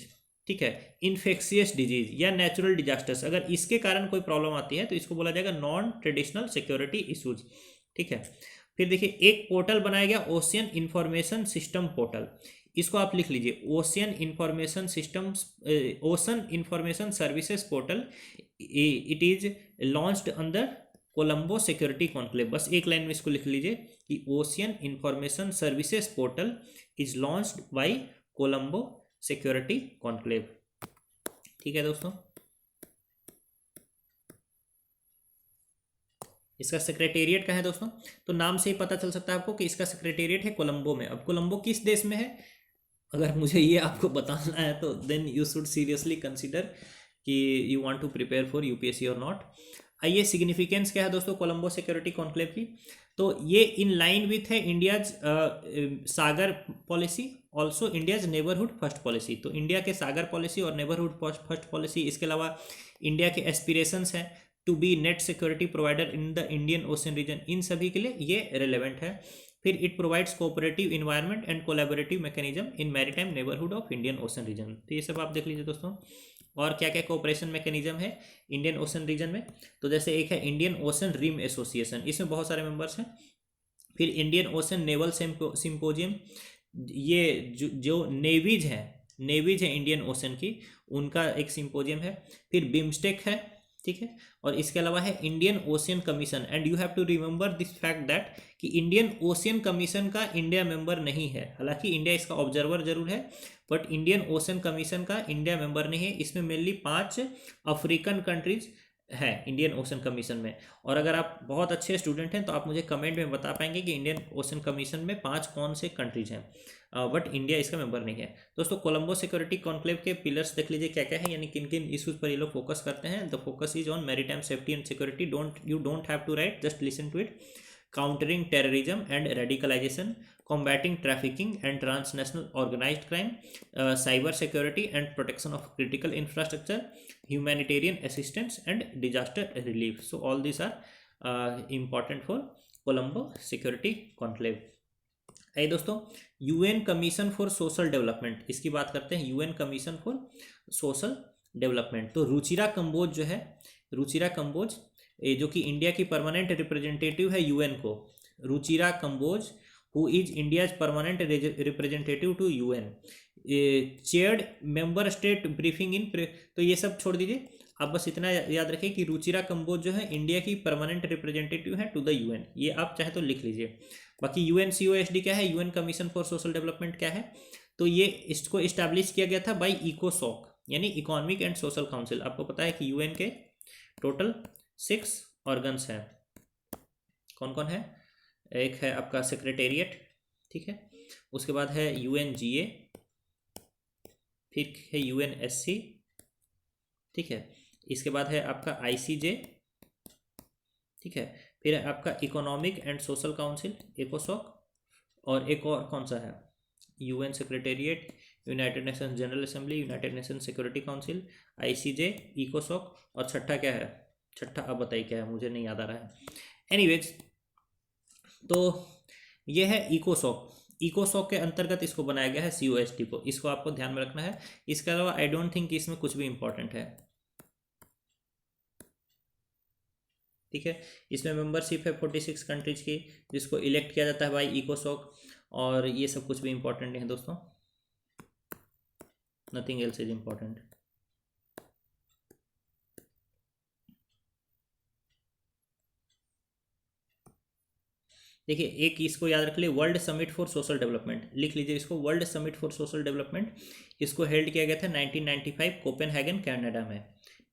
ठीक है, इन्फेक्शियस डिजीज या नेचुरल डिजास्टर्स। अगर इसके कारण कोई प्रॉब्लम आती है तो इसको बोला जाएगा नॉन ट्रेडिशनल सिक्योरिटी इशूज, ठीक है। फिर देखिए एक पोर्टल बनाया गया, ओशियन इंफॉर्मेशन सिस्टम पोर्टल। इसको आप लिख लीजिए, ocean information system, ocean information services portal. It is launched under Colombo security conclave. बस एक लाइन में इसको लिख लीजिए कि ocean information services portal is launched by Colombo security conclave, ठीक है दोस्तों। इसका सेक्रेटेरिएट कहाँ है दोस्तों? तो नाम से ही पता चल सकता है आपको कि इसका सेक्रेटेरिएट है कोलंबो में। अब कोलंबो किस देश में है, अगर मुझे ये आपको बताना है तो then you should seriously consider कि you want to prepare for UPSC और नॉट। आइए सिग्निफिकेंस क्या है दोस्तों कोलंबो सिक्योरिटी कॉन्क्लेव की? तो ये इन लाइन विथ है India's SAGAR policy, also India's neighbourhood first policy. तो इंडिया के सागर पॉलिसी और नेबरहुड फर्स्ट पॉलिसी, इसके अलावा इंडिया के एस्पिरेशंस हैं to be net security provider in the Indian ocean region, इन सभी के लिए ये रिलेवेंट है। फिर it provides cooperative environment and collaborative mechanism in maritime neighbourhood of Indian ocean region. तो ये सब आप देख लीजिए दोस्तों। और क्या क्या कोऑपरेशन मैकेनिज्म है इंडियन ओशन रीजन में? तो जैसे एक है इंडियन ओशन रिम एसोसिएशन, इसमें बहुत सारे मेंबर्स हैं। फिर इंडियन ओशन नेवल सिंपोजियम, ये जो नेवीज हैं इंडियन ओशन की, उनका एक सिंपोजियम है। फिर बिम्स्टेक है, ठीक है। और इसके अलावा है Indian ocean commission, and you have to remember this fact that कि इंडियन ओशियन कमीशन का इंडिया मेंबर नहीं है। हालांकि इंडिया इसका ऑब्जर्वर जरूर है, बट इंडियन ओशन कमीशन का इंडिया मेंबर नहीं है। इसमें मेनली 5 अफ्रीकन कंट्रीज है इंडियन ओशन कमीशन में। और अगर आप बहुत अच्छे स्टूडेंट हैं तो आप मुझे कमेंट में बता पाएंगे कि इंडियन ओशन कमीशन में 5 कौन से कंट्रीज हैं, बट इंडिया इसका मेंबर नहीं है। दोस्तों कोलंबो सिक्योरिटी कॉन्क्लेव के पिलर्स देख लीजिए क्या क्या है, यानी किन किन इशूज पर ये लोग फोकस करते हैं। The focus is on maritime safety and security, you don't have to write, just listen to it. Countering terrorism and radicalisation, combating trafficking and transnational organized crime, cyber security and protection of critical infrastructure, humanitarian assistance and disaster relief. So all these are important for Colombo Security Conclave. आइए दोस्तों UN commission for social development, इसकी बात करते हैं। UN commission for social development, तो रुचिरा कंबोज जो है, रुचिरा कंबोज जो कि इंडिया की परमानेंट रिप्रेजेंटेटिव है यूएन को, Ruchira Kamboj, who is India's permanent representative to UN, chaired member state briefing in, तो ये सब छोड़ दीजिए, आप बस इतना याद रखिए कि रुचिरा कंबोज जो है इंडिया की परमानेंट रिप्रेजेंटेटिव है टू द यूएन, ये आप चाहे तो लिख लीजिए। बाकी यूएनसीओएसडी क्या है, UN commission for social development क्या है, तो ये इसको इस्टेब्लिश किया गया था बाय इकोसॉक यानी इकोनॉमिक एंड सोशल काउंसिल। आपको पता है कि यूएन के टोटल 6 ऑर्गन्स हैं, कौन कौन है, एक है आपका सेक्रेटेरिएट, ठीक है, उसके बाद है यूएनजीए, फिर है यूएनएससी, ठीक है, इसके बाद है आपका आईसीजे, ठीक है, फिर है आपका इकोनॉमिक एंड सोशल काउंसिल इकोसॉक, और एक और कौन सा है, UN secretariat, United Nations General Assembly, United Nations Security Council, ICJ, इकोसॉक, और छठा क्या है, छठा अब बताइए क्या है, मुझे नहीं याद आ रहा है। एनीवेज, तो ये है इकोसॉक, इकोसॉक के अंतर्गत इसको बनाया गया है सीओएसटी को, इसको आपको ध्यान में रखना है। इसके अलावा आई डोंट थिंक इसमें कुछ भी इंपॉर्टेंट है, ठीक है। इसमें मेंबरशिप है 46 कंट्रीज की, जिसको इलेक्ट किया जाता है बाई इकोसॉक, और ये सब कुछ भी इंपॉर्टेंट नहीं है दोस्तों, नथिंग एल्स इज इंपॉर्टेंट। देखिए एक इसको याद रख लीजिए, world summit for social development लिख लीजिए इसको, world summit for social development, इसको हेल्ड किया गया था 1995 कोपेनहेगन कनाडा में,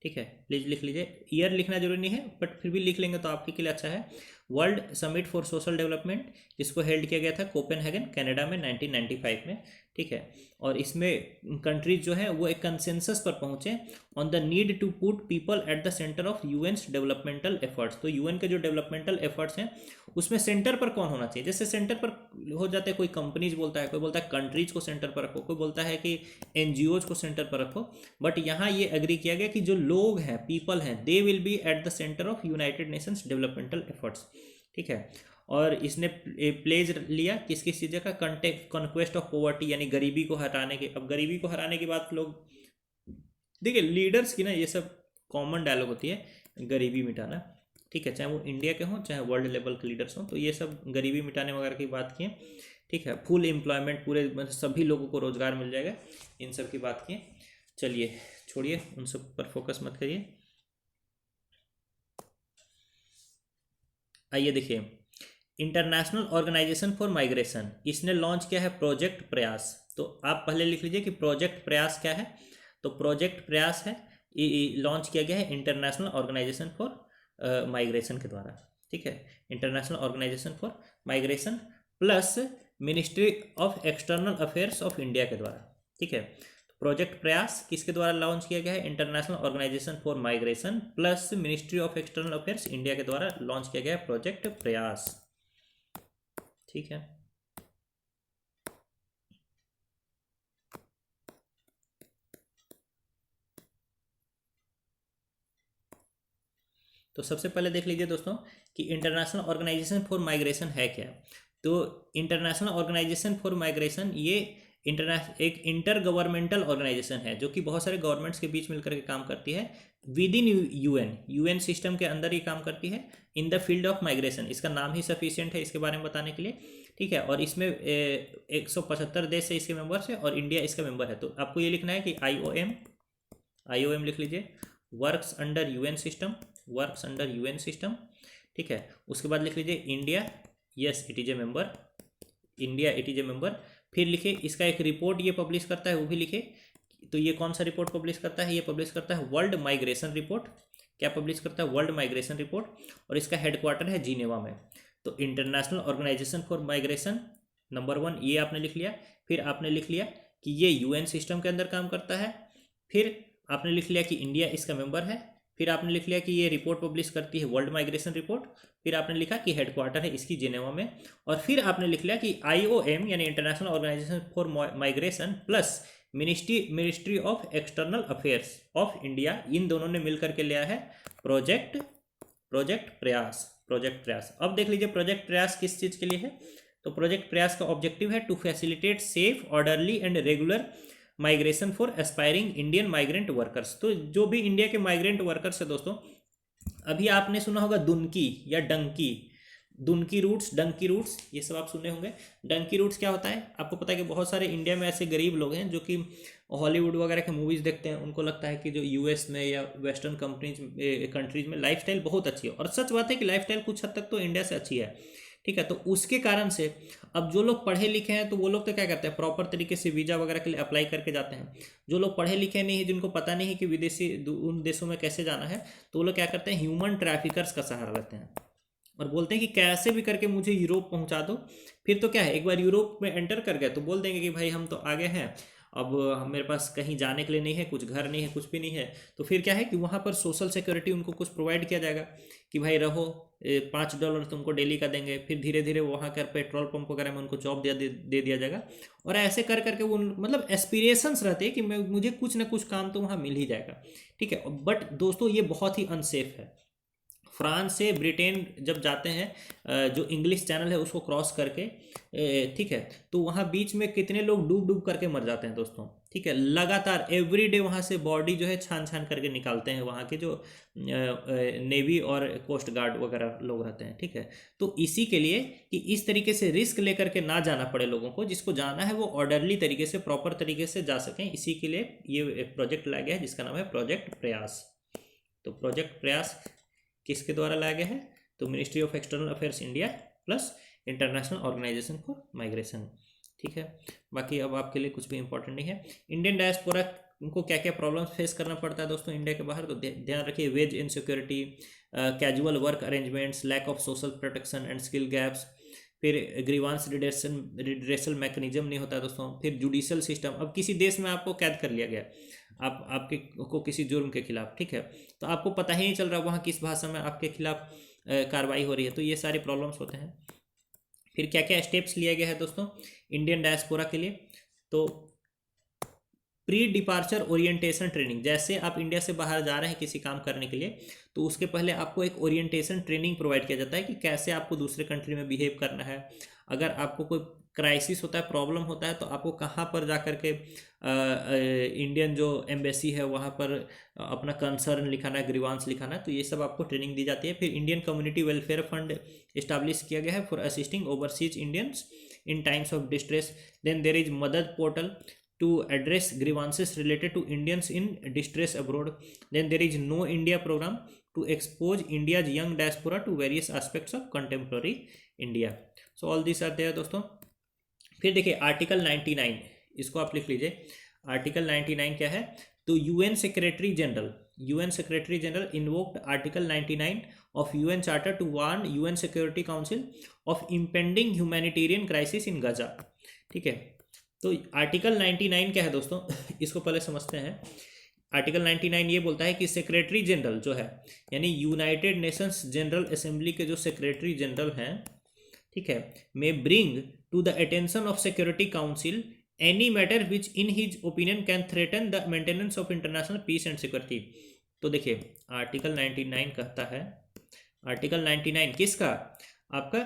ठीक है, प्लीज लिख लीजिए, ईयर लिखना जरूरी नहीं है बट फिर भी लिख लेंगे तो आपके लिए अच्छा है। World summit for social development, इसको हेल्ड किया गया था कोपेनहेगन कनाडा में 1995 में, ठीक है, और इसमें कंट्रीज जो है वो एक कंसेंसस पर पहुंचे on the need to put people at the centre of UN's developmental efforts. तो यूएन के जो डेवलपमेंटल एफर्ट्स हैं उसमें सेंटर पर कौन होना चाहिए, जैसे सेंटर पर हो जाते हैं, कोई कंपनीज बोलता है, कोई बोलता है कंट्रीज को सेंटर पर रखो, कोई बोलता है कि एनजीओज को सेंटर पर रखो, बट यहाँ ये एग्री किया गया कि जो लोग हैं, पीपल हैं, they will be eight the centre of United Nations developmental efforts, ठीक है। और इसने प्लेज लिया किस किस चीज़ का, कॉन्क्वेस्ट ऑफ पॉवर्टी यानी गरीबी को हटाने के, अब गरीबी को हराने की बात लोग, देखिए लीडर्स की ना ये सब कॉमन डायलॉग होती है, गरीबी मिटाना, ठीक है, चाहे वो इंडिया के हों चाहे वर्ल्ड लेवल के लीडर्स हों, तो ये सब गरीबी मिटाने वगैरह की बात की, ठीक है, फुल एम्प्लॉयमेंट, पूरे मतलब सभी लोगों को रोजगार मिल जाएगा, इन सब की बात की। चलिए छोड़िए उन सब पर फोकस मत करिए, आइए देखिए, इंटरनेशनल ऑर्गेनाइजेशन फॉर माइग्रेशन, इसने लॉन्च किया है प्रोजेक्ट प्रयास। तो आप पहले लिख लीजिए कि प्रोजेक्ट प्रयास क्या है, तो प्रोजेक्ट प्रयास है, लॉन्च किया गया है इंटरनेशनल ऑर्गेनाइजेशन फॉर माइग्रेशन के द्वारा, ठीक है, international organisation for migration plus ministry of external affairs of India के द्वारा, ठीक है। प्रोजेक्ट प्रयास किसके द्वारा लॉन्च किया गया है, international organisation for migration plus ministry of external affairs India के द्वारा लॉन्च किया गया है प्रोजेक्ट प्रयास, ठीक है। तो सबसे पहले देख लीजिए दोस्तों कि इंटरनेशनल ऑर्गेनाइजेशन फॉर माइग्रेशन है क्या। तो इंटरनेशनल ऑर्गेनाइजेशन फॉर माइग्रेशन ये एक इंटर गवर्नमेंटल ऑर्गेनाइजेशन है जो कि बहुत सारे गवर्नमेंट्स के बीच मिलकर के काम करती है विद इन यूएन सिस्टम के अंदर ही काम करती है इन द फील्ड ऑफ माइग्रेशन। इसका नाम ही सफिशिएंट है इसके बारे में बताने के लिए, ठीक है। और इसमें 175 देश से इसके मेंबर्स है और इंडिया इसका मेंबर है। तो आपको ये लिखना है कि IOM लिख लीजिए, वर्क्स अंडर यूएन सिस्टम, ठीक है। उसके बाद लिख लीजिए India, yes it is A member, India it is A member. फिर लिखे इसका एक रिपोर्ट ये पब्लिश करता है, वो भी लिखे। तो ये कौन सा रिपोर्ट पब्लिश करता है, ये पब्लिश करता है वर्ल्ड माइग्रेशन रिपोर्ट। क्या पब्लिश करता है, वर्ल्ड माइग्रेशन रिपोर्ट, और इसका हेडक्वार्टर है जिनेवा में। तो international organisation for migration number 1 ये आपने लिख लिया। फिर आपने लिख लिया कि ये यूएन सिस्टम के अंदर काम करता है। फिर आपने लिख लिया कि इंडिया इसका मेंबर है। फिर आपने लिख लिया कि ये रिपोर्ट पब्लिश करती है वर्ल्ड माइग्रेशन रिपोर्ट। फिर आपने लिखा कि हेडक्वार्टर है इसकी जिनेवा में। और फिर आपने लिख लिया कि IOM यानी International organisation for migration plus ministry of external affairs of India, इन दोनों ने मिलकर के लिया है प्रोजेक्ट प्रयास। अब देख लीजिए प्रोजेक्ट प्रयास किस चीज़ के लिए है। तो प्रोजेक्ट प्रयास का ऑब्जेक्टिव है to facilitate safe, orderly and regular migration for aspiring Indian migrant workers. तो जो भी इंडिया के माइग्रेंट वर्कर्स है दोस्तों, अभी आपने सुना होगा दुनकी या डंकी, दुनकी रूट्स, डंकी रूट्स, ये सब आप सुने होंगे। डंकी रूट्स क्या होता है आपको पता है कि बहुत सारे इंडिया में ऐसे गरीब लोग हैं जो कि हॉलीवुड वगैरह के मूवीज़ देखते हैं, उनको लगता है कि जो यूएस में या वेस्टर्न कंट्रीज में लाइफस्टाइल बहुत अच्छी है, और सच बात है कि लाइफस्टाइल कुछ हद तक तो इंडिया से अच्छी है, ठीक है। तो उसके कारण से अब जो लोग पढ़े लिखे हैं तो वो लोग तो क्या करते हैं, प्रॉपर तरीके से वीज़ा वगैरह के लिए अप्लाई करके जाते हैं। जो लोग पढ़े लिखे नहीं है, जिनको पता नहीं है कि विदेशी उन देशों में कैसे जाना है, तो वो लोग क्या करते हैं, ह्यूमन ट्रैफिकर्स का सहारा लेते हैं और बोलते हैं कि कैसे भी करके मुझे यूरोप पहुंचा दो। फिर तो क्या है, एक बार यूरोप में एंटर कर गए तो बोल देंगे कि भाई हम तो आगे हैं, अब मेरे पास कहीं जाने के लिए नहीं है, कुछ घर नहीं है, कुछ भी नहीं है। तो फिर क्या है कि वहाँ पर सोशल सिक्योरिटी उनको कुछ प्रोवाइड किया जाएगा कि भाई रहो, $5 तुमको डेली का देंगे। फिर धीरे धीरे वहाँ कर पेट्रोल पंप वगैरह में उनको जॉब दे दिया जाएगा, और ऐसे कर करके वो मतलब एस्पिरेशंस रहते हैं कि मैं मुझे कुछ ना कुछ काम तो वहाँ मिल ही जाएगा, ठीक है। बट दोस्तों ये बहुत ही अनसेफ है। फ्रांस से ब्रिटेन जब जाते हैं, जो इंग्लिश चैनल है उसको क्रॉस करके, ठीक है, तो वहाँ बीच में कितने लोग डूब डूब करके मर जाते हैं दोस्तों, ठीक है। लगातार एवरी डे वहाँ से बॉडी जो है छान छान करके निकालते हैं वहाँ के जो नेवी और कोस्ट गार्ड वगैरह लोग रहते हैं, ठीक है। तो इसी के लिए कि इस तरीके से रिस्क लेकर के ना जाना पड़े लोगों को, जिसको जाना है वो ऑर्डरली तरीके से प्रॉपर तरीके से जा सकें, इसी के लिए ये एक प्रोजेक्ट लाया गया है जिसका नाम है प्रोजेक्ट प्रयास। तो प्रोजेक्ट प्रयास किसके द्वारा लाया गया है, तो ministry of external affairs India plus international organisation for migration, ठीक है। बाकी अब आपके लिए कुछ भी इंपॉर्टेंट नहीं है। इंडियन डायस्पोरा उनको क्या क्या प्रॉब्लम्स फेस करना पड़ता है दोस्तों इंडिया के बाहर, तो ध्यान रखिए, wage insecurity, casual work arrangements, lack of social protection and skill gaps, फिर ग्रीवांस रिड्रेसल मैकेनिज्म नहीं होता है दोस्तों, फिर जुडिशियल सिस्टम। अब किसी देश में आपको कैद कर लिया गया, आप आपके को किसी जुर्म के खिलाफ, ठीक है, तो आपको पता ही नहीं चल रहा वहाँ किस भाषा में आपके खिलाफ कार्रवाई हो रही है, तो ये सारे प्रॉब्लम्स होते हैं। फिर क्या क्या स्टेप्स लिया गया है दोस्तों इंडियन डायस्पोरा के लिए, तो प्री डिपार्चर ओरिएंटेशन ट्रेनिंग, जैसे आप इंडिया से बाहर जा रहे हैं किसी काम करने के लिए, तो उसके पहले आपको एक ओरिएंटेशन ट्रेनिंग प्रोवाइड किया जाता है कि कैसे आपको दूसरे कंट्री में बिहेव करना है। अगर आपको कोई क्राइसिस होता है, प्रॉब्लम होता है, तो आपको कहाँ पर जा कर के इंडियन जो एम्बेसी है वहाँ पर अपना कंसर्न लिखाना है, ग्रीवांस लिखाना है, तो ये सब आपको ट्रेनिंग दी जाती है। फिर Indian community welfare fund establish किया गया है for assisting overseas Indians in times of distress. Then there is Madad portal to address grievances related to Indians in distress abroad. Then there is No India program to expose India's young diaspora to various aspects of contemporary India. So all these are there दोस्तों। फिर देखिए आर्टिकल 99, इसको आप लिख लीजिए। आर्टिकल 99 क्या है, तो UN secretary general invoked article 99 of UN charter to warn UN security council of impending humanitarian crisis in Gaza, ठीक है। तो आर्टिकल 99 क्या है दोस्तों इसको पहले समझते हैं। आर्टिकल 99 ये बोलता है कि सेक्रेटरी जनरल जो है, यानी यूनाइटेड नेशंस जनरल असेंबली के जो सेक्रेटरी जनरल हैं, ठीक है, may bring to the attention of security council any matter which in his opinion can threaten the maintenance of international peace and security. तो देखिए आर्टिकल 99 कहता है, आर्टिकल 99 किसका, आपका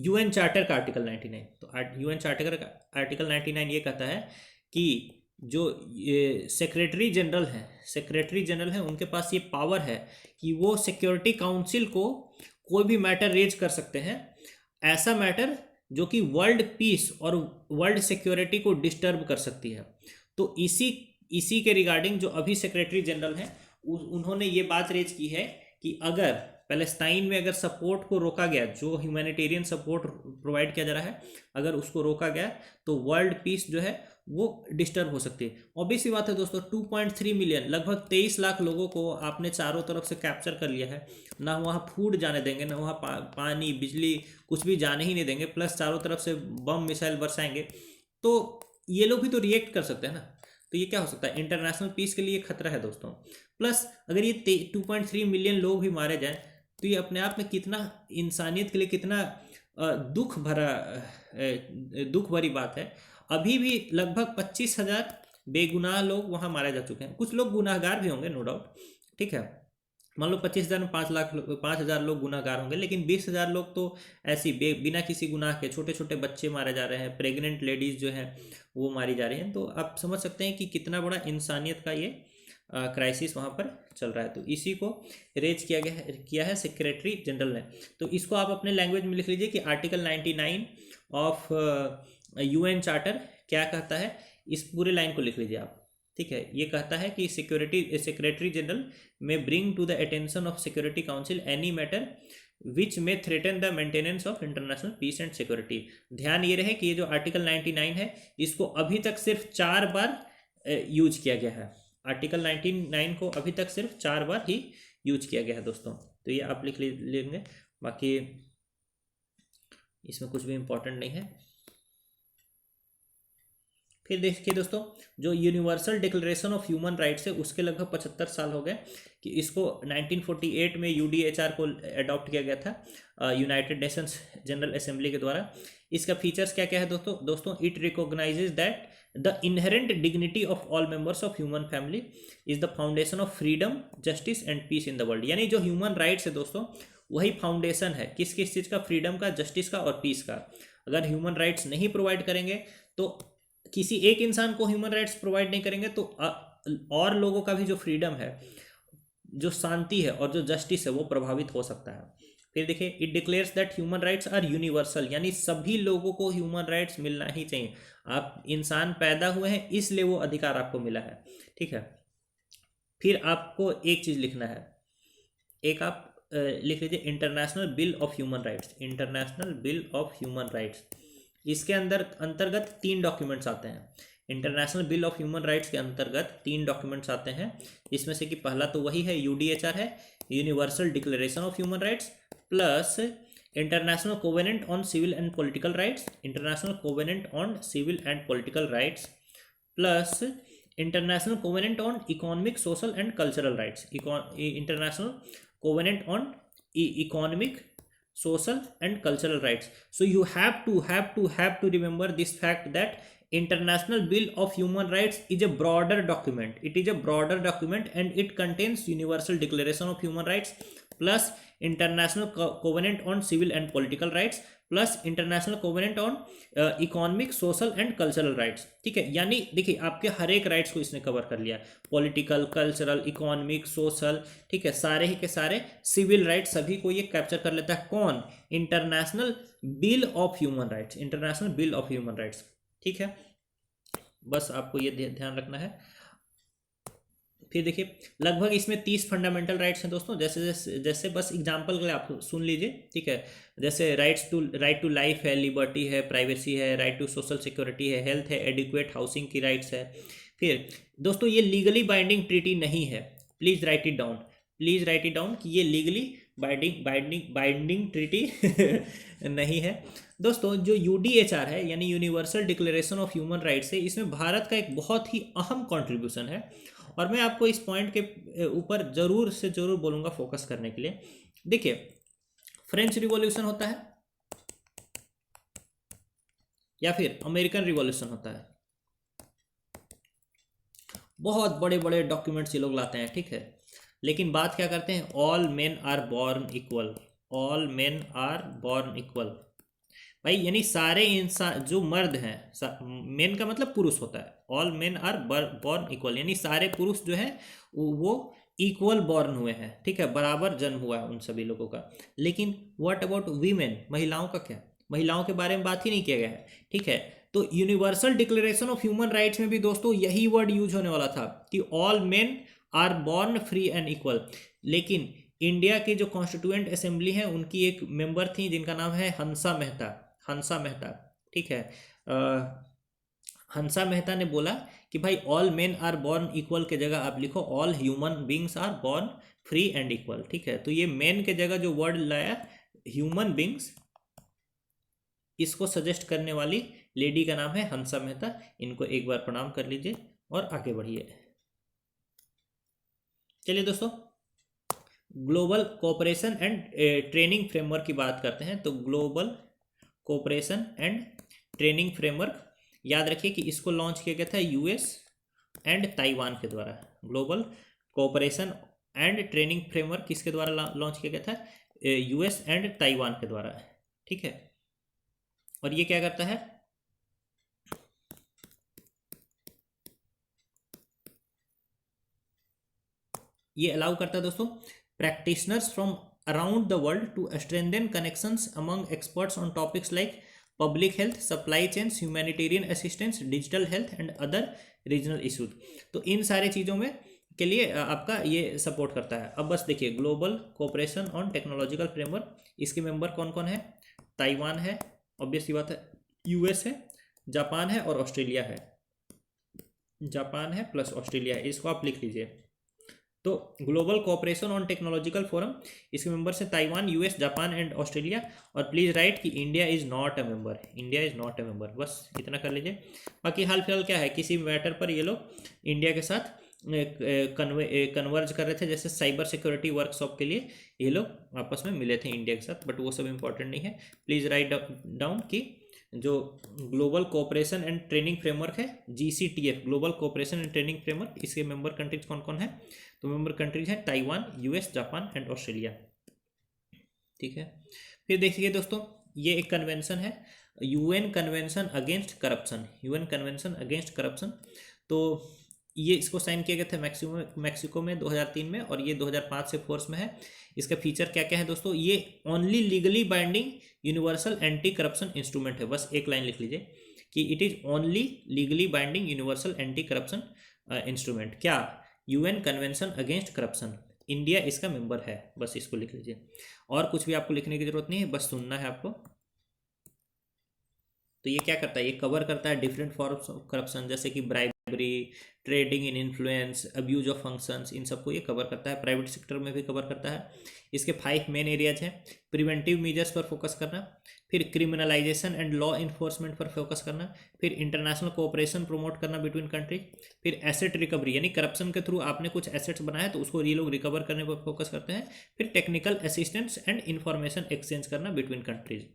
यूएन चार्टर का आर्टिकल 99। तो यूएन चार्टर का आर्टिकल 99 ये कहता है कि जो सेक्रेटरी जनरल हैं उनके पास ये पावर है कि वो सिक्योरिटी काउंसिल को कोई भी मैटर रेज कर सकते हैं, ऐसा मैटर जो कि वर्ल्ड पीस और वर्ल्ड सिक्योरिटी को डिस्टर्ब कर सकती है। तो इसी के रिगार्डिंग जो अभी सेक्रेटरी जनरल हैं उन्होंने ये बात रेज की है कि अगर पैलेस्टाइन में अगर सपोर्ट को रोका गया, जो ह्यूमैनिटेरियन सपोर्ट प्रोवाइड किया जा रहा है, अगर उसको रोका गया तो वर्ल्ड पीस जो है वो डिस्टर्ब हो सकती है। ऑब्वियस बात है दोस्तों, 2.3 मिलियन, लगभग 23 लाख लोगों को आपने चारों तरफ से कैप्चर कर लिया है, ना वहाँ फूड जाने देंगे, ना वहाँ पानी बिजली कुछ भी जाने ही नहीं देंगे, प्लस चारों तरफ से बम मिसाइल बरसाएंगे, तो ये लोग भी तो रिएक्ट कर सकते हैं ना। तो ये क्या हो सकता है, इंटरनेशनल पीस के लिए खतरा है दोस्तों। प्लस अगर ये 2.3 मिलियन लोग भी मारे जाएं तो ये अपने आप में कितना इंसानियत के लिए कितना दुख भरी बात है। अभी भी लगभग 25,000 बेगुनाह लोग वहाँ मारे जा चुके हैं। कुछ लोग गुनाहगार भी होंगे नो डाउट, ठीक है, मान लो 25,000 में 5,00,000 लोग गुनाहगार होंगे, लेकिन 20,000 लोग तो ऐसी बिना किसी गुनाह के छोटे छोटे बच्चे मारे जा रहे हैं, प्रेग्नेंट लेडीज़ जो हैं वो मारी जा रही हैं। तो आप समझ सकते हैं कि कितना बड़ा इंसानियत का ये क्राइसिस वहाँ पर चल रहा है। तो इसी को रेज किया है सेक्रेटरी जनरल ने। तो इसको आप अपने लैंग्वेज में लिख लीजिए कि आर्टिकल 99 ऑफ UN चार्टर क्या कहता है, इस पूरे लाइन को लिख लीजिए आप। ठीक है, ये कहता है कि secretary general may bring to the attention of security council any matter which may threaten the maintenance of international peace and security. ध्यान ये रहे कि ये जो आर्टिकल 99 है इसको अभी तक सिर्फ 4 बार यूज किया गया है। आर्टिकल 99 को अभी तक सिर्फ 4 बार ही यूज किया गया है दोस्तों। तो ये आप लिख लेंगे, बाकी इसमें कुछ भी इंपॉर्टेंट नहीं है। फिर देखिए दोस्तों, जो universal declaration of human rights है उसके लगभग 75 साल हो गए कि इसको 1948 में UDHR को अडॉप्ट किया गया था यूनाइटेड नेशंस जनरल असेंबली के द्वारा। इसका फीचर्स क्या क्या है दोस्तों, it recognises that the inherent dignity of all members of human family is the foundation of freedom, justice and peace in the world. यानी जो ह्यूमन राइट्स है दोस्तों वही फाउंडेशन है किस किस चीज़ का, फ्रीडम का, जस्टिस का और पीस का। अगर ह्यूमन राइट्स नहीं प्रोवाइड करेंगे तो किसी एक इंसान को ह्यूमन राइट्स प्रोवाइड नहीं करेंगे तो और लोगों का भी जो फ्रीडम है, जो शांति है और जो जस्टिस है वो प्रभावित हो सकता है। फिर देखिए, it declares that human rights are universal, यानी सभी लोगों को ह्यूमन राइट्स मिलना ही चाहिए। आप इंसान पैदा हुए हैं इसलिए वो अधिकार आपको मिला है। ठीक है, फिर आपको एक चीज़ लिखना है, एक आप लिख लीजिए international bill of human rights. International bill of human rights, इसके अंतर्गत 3 डॉक्यूमेंट्स आते हैं। International bill of human rights के अंतर्गत 3 डॉक्यूमेंट्स आते हैं, इसमें से कि पहला तो वही है UDHR है, universal declaration of human rights, plus international covenant on civil and political rights, international covenant on civil and political rights, plus international covenant on economic, social and cultural rights, international covenant on economic, social and cultural rights. So you have to remember this fact that International Bill of Human Rights is a broader document. It is a broader document and it contains Universal Declaration of Human Rights plus International Covenant on Civil and Political Rights plus international covenant on economic, social and cultural rights. ठीक है, यानी देखिए आपके हर एक राइट्स को इसने कवर कर लिया, पॉलिटिकल, कल्चरल, इकोनॉमिक, सोशल, ठीक है, सारे ही के सारे सिविल राइट्स सभी को ये कैप्चर कर लेता है। कौन? International bill of human rights, international bill of human rights. ठीक है, बस आपको ये ध्यान रखना है। फिर देखिए लगभग इसमें 30 फंडामेंटल राइट्स हैं दोस्तों, जैसे बस एग्जांपल के लिए आप सुन लीजिए। ठीक है, जैसे राइट टू लाइफ है, लिबर्टी है, प्राइवेसी है, राइट टू सोशल सिक्योरिटी है, हेल्थ है, एडिक्वेट हाउसिंग की राइट्स है। फिर दोस्तों ये लीगली बाइंडिंग ट्रीटी नहीं है, please write it down, please write it down कि ये लीगली बाइंडिंग ट्रीटी नहीं है दोस्तों। जो UDHR है यानी universal declaration of human rights है, इसमें भारत का एक बहुत ही अहम कंट्रीब्यूशन है और मैं आपको इस पॉइंट के ऊपर जरूर से जरूर बोलूँगा फोकस करने के लिए। देखिए फ्रेंच रिवॉल्यूशन होता है या फिर अमेरिकन रिवॉल्यूशन होता है, बहुत बड़े बड़े डॉक्यूमेंट्स ये लोग लाते हैं। ठीक है, लेकिन बात क्या करते हैं, all men are born equal, all men are born equal. भाई यानी सारे इंसान जो मर्द हैं, मेन का मतलब पुरुष होता है, all men are born equal, यानी सारे पुरुष जो हैं वो इक्वल बॉर्न हुए हैं। ठीक है, बराबर जन्म हुआ है उन सभी लोगों का। लेकिन व्हाट अबाउट वीमेन, महिलाओं का क्या? महिलाओं के बारे में बात ही नहीं किया गया है। ठीक है, तो universal declaration of human rights में भी दोस्तों यही वर्ड यूज होने वाला था कि all men are born free and equal. लेकिन इंडिया की जो कॉन्स्टिट्यूएंट असेंबली है उनकी एक मेंबर थी जिनका नाम है हंसा मेहता, हंसा मेहता। ठीक है, हंसा मेहता ने बोला कि भाई all men are born equal के जगह आप लिखो all human beings are born free and equal. ठीक है, तो ये मेन के जगह जो वर्ड लाया ह्यूमन बींग्स, इसको सजेस्ट करने वाली लेडी का नाम है हंसा मेहता। इनको एक बार प्रणाम कर लीजिए और आगे बढ़िए। चलिए दोस्तों global cooperation and training framework की बात करते हैं। तो global cooperation and training framework याद रखिए कि इसको लॉन्च किया गया था US एंड ताइवान के द्वारा। Global cooperation and training framework किसके द्वारा लॉन्च किया गया था? US एंड ताइवान के द्वारा। ठीक है, और ये क्या करता है? ये अलाउ करता है दोस्तों practitioners from around the world to strengthen connections among experts on topics like public health, supply chains, humanitarian assistance, digital health and other regional issues. तो इन सारे चीज़ों में के लिए आपका ये सपोर्ट करता है। अब बस देखिए, global cooperation on technological framework, इसके मेंबर कौन कौन है? ताइवान है, ऑब्वियस बात है, यूएस है, जापान है और ऑस्ट्रेलिया है। जापान है प्लस ऑस्ट्रेलिया है, इसको आप लिख लीजिए। तो global cooperation on technological forum, इसके मेंबर्स हैं Taiwan, US, Japan and Australia. और प्लीज राइट कि India is not a member, India is not a member, बस इतना कर लीजिए। बाकी हाल फिलहाल क्या है, किसी मैटर पर ये लोग इंडिया के साथ कन्वर्ज कर रहे थे, जैसे साइबर सिक्योरिटी वर्कशॉप के लिए ये लोग आपस में मिले थे इंडिया के साथ, बट वो सब इंपॉर्टेंट नहीं है। प्लीज राइट डाउन कि जो global cooperation and training framework है GCTF, global cooperation and training framework, इसके मेंबर कंट्रीज कौन कौन है? तो मेंबर कंट्रीज हैं Taiwan, US, Japan and Australia. ठीक है, फिर देखिए दोस्तों, ये एक कन्वेंशन है, UN convention against corruption, UN convention against corruption. तो ये इसको साइन किया गया था मैक्सिको में 2003 में, और ये 2005 से फोर्स में है। इसका फीचर क्या क्या है दोस्तों? ये only legally binding universal anti corruption instrument है, बस एक लाइन लिख लीजिए कि it is only legally binding universal anti corruption instrument. क्या? UN convention against corruption, India इसका मेंबर है, बस इसको लिख लीजिए। और कुछ भी आपको लिखने की जरूरत नहीं है, बस सुनना है आपको। तो ये क्या करता है? ये कवर करता है डिफरेंट फॉर्म्स ऑफ करप्शन, जैसे कि bribery, trading in influence, abuse of functions, इन सबको ये कवर करता है। प्राइवेट सेक्टर में भी कवर करता है। इसके 5 मेन एरियाज हैं। प्रिवेंटिव मेजर्स पर फोकस करना, फिर क्रिमिनलाइजेशन एंड लॉ इन्फोर्समेंट पर फोकस करना, फिर इंटरनेशनल कोऑपरेशन प्रमोट करना बिटवीन कंट्री, फिर एसेट रिकवरी, यानी करप्शन के थ्रू आपने कुछ एसेट्स बनाया तो उसको ये लोग रिकवर करने पर फोकस करते हैं, फिर technical assistance and information exchange करना बिटवीन कंट्रीज।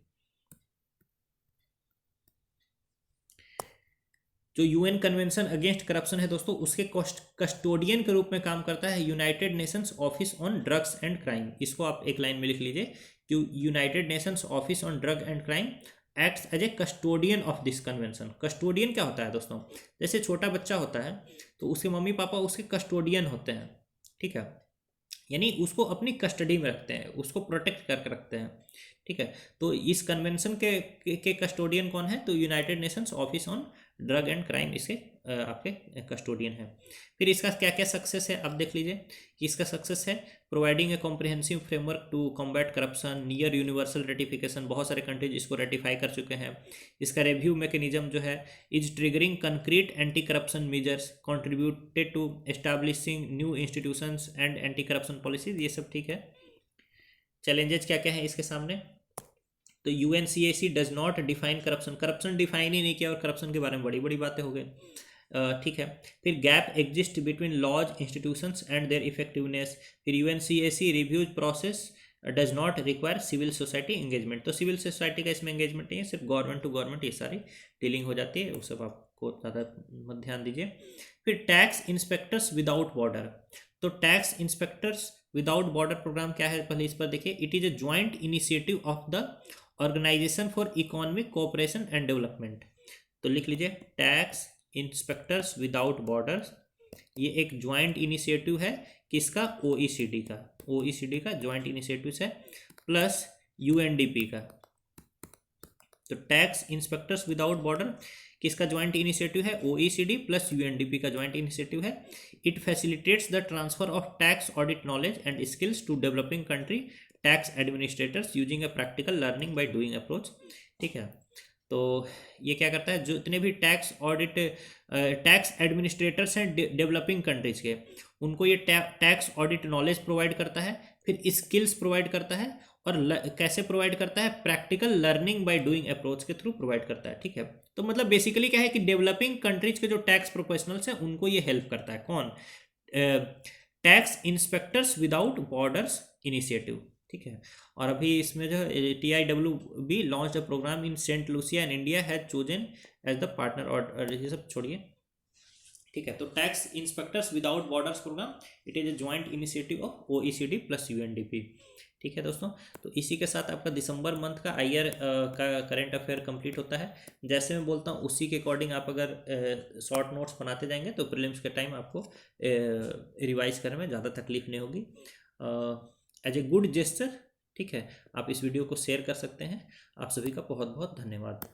जो UN कन्वेंशन अगेंस्ट करप्शन है दोस्तों, उसके कस्टोडियन के रूप में काम करता है United Nations office on drugs and crime. इसको आप एक लाइन में लिख लीजिए कि United Nations office on drug and crime acts as a custodian of this convention. Custodian क्या होता है दोस्तों? जैसे छोटा बच्चा होता है तो उसके मम्मी पापा उसके कस्टोडियन होते हैं, ठीक है, यानी उसको अपनी कस्टडी में रखते हैं, उसको प्रोटेक्ट करके रखते हैं, ठीक है। तो इस कन्वेंशन के कस्टोडियन कौन है? तो United Nations office on drug and crime इसके आपके कस्टोडियन है। फिर इसका क्या क्या सक्सेस है आप देख लीजिए कि इसका सक्सेस है providing a comprehensive framework to combat corruption, near universal ratification, बहुत सारे कंट्रीज इसको रेटिफाई कर चुके हैं। इसका रिव्यू मैकेनिज्म जो है is triggering concrete anti corruption measures, contributed to establishing new institutions and anti corruption policies, ये सब ठीक है। चैलेंजेस क्या क्या है इसके सामने? तो UNCAC does not define corruption, corruption define ही नहीं किया और करप्शन के बारे में बड़ी बड़ी बातें हो गई, ठीक है। फिर gap exist between laws, institutions and their effectiveness. फिर UNCAC reviews process does not require civil society engagement, तो सिविल सोसाइटी का इसमें एंगेजमेंट नहीं है, सिर्फ गवर्नमेंट टू गवर्नमेंट ये सारी डीलिंग हो जाती है, वो सब आपको ज़्यादा मत ध्यान दीजिए। फिर टैक्स इंस्पेक्टर्स विदाउट बॉर्डर, तो tax inspectors without border programme क्या है पहले इस पर देखिए। It is a joint initiative of the organisation for economic cooperation and development, तो लिख लीजिए टैक्स इंस्पेक्टर्स विदाउट बॉर्डर्स, ये एक ज्वाइंट इनिशिएटिव है किसका? OECD का, OECD का ज्वाइंट इनिशिएटिव है प्लस UNDP का। तो टैक्स इंस्पेक्टर्स विदाउट बॉर्डर किसका ज्वाइंट इनिशिएटिव है? OECD प्लस UNDP का ज्वाइंट इनिशिएटिव है। It facilitates the transfer of tax audit knowledge and skills to developing country tax administrators using a practical learning by doing approach, ठीक है। तो ये क्या करता है? जो इतने भी टैक्स ऑडिट टैक्स एडमिनिस्ट्रेटर्स हैं डेवलपिंग कंट्रीज के, उनको ये टैक्स ऑडिट नॉलेज प्रोवाइड करता है, फिर स्किल्स प्रोवाइड करता है, और कैसे प्रोवाइड करता है? Practical learning by doing approach के थ्रू प्रोवाइड करता है, ठीक है। तो मतलब बेसिकली क्या है कि डेवलपिंग कंट्रीज के जो टैक्स प्रोफेशनल्स हैं उनको ये हेल्प करता है। कौन? Tax inspectors without borders initiative, ठीक है। और अभी इसमें जो TIWB launch a programme in Saint Lucia and India has chosen as the partner, और ये सब छोड़िए, ठीक है। तो tax inspectors without borders programme, it is a joint initiative of OECD plus UNDP, ठीक है दोस्तों, तो इसी के साथ आपका दिसंबर मंथ का आईआर का करंट अफेयर कंप्लीट होता है। जैसे मैं बोलता हूँ उसी के अकॉर्डिंग आप अगर शॉर्ट नोट्स बनाते जाएंगे तो प्रीलिम्स के टाइम आपको रिवाइज करने में ज़्यादा तकलीफ नहीं होगी। एज ए गुड जेस्चर, ठीक है, आप इस वीडियो को शेयर कर सकते हैं। आप सभी का बहुत बहुत धन्यवाद।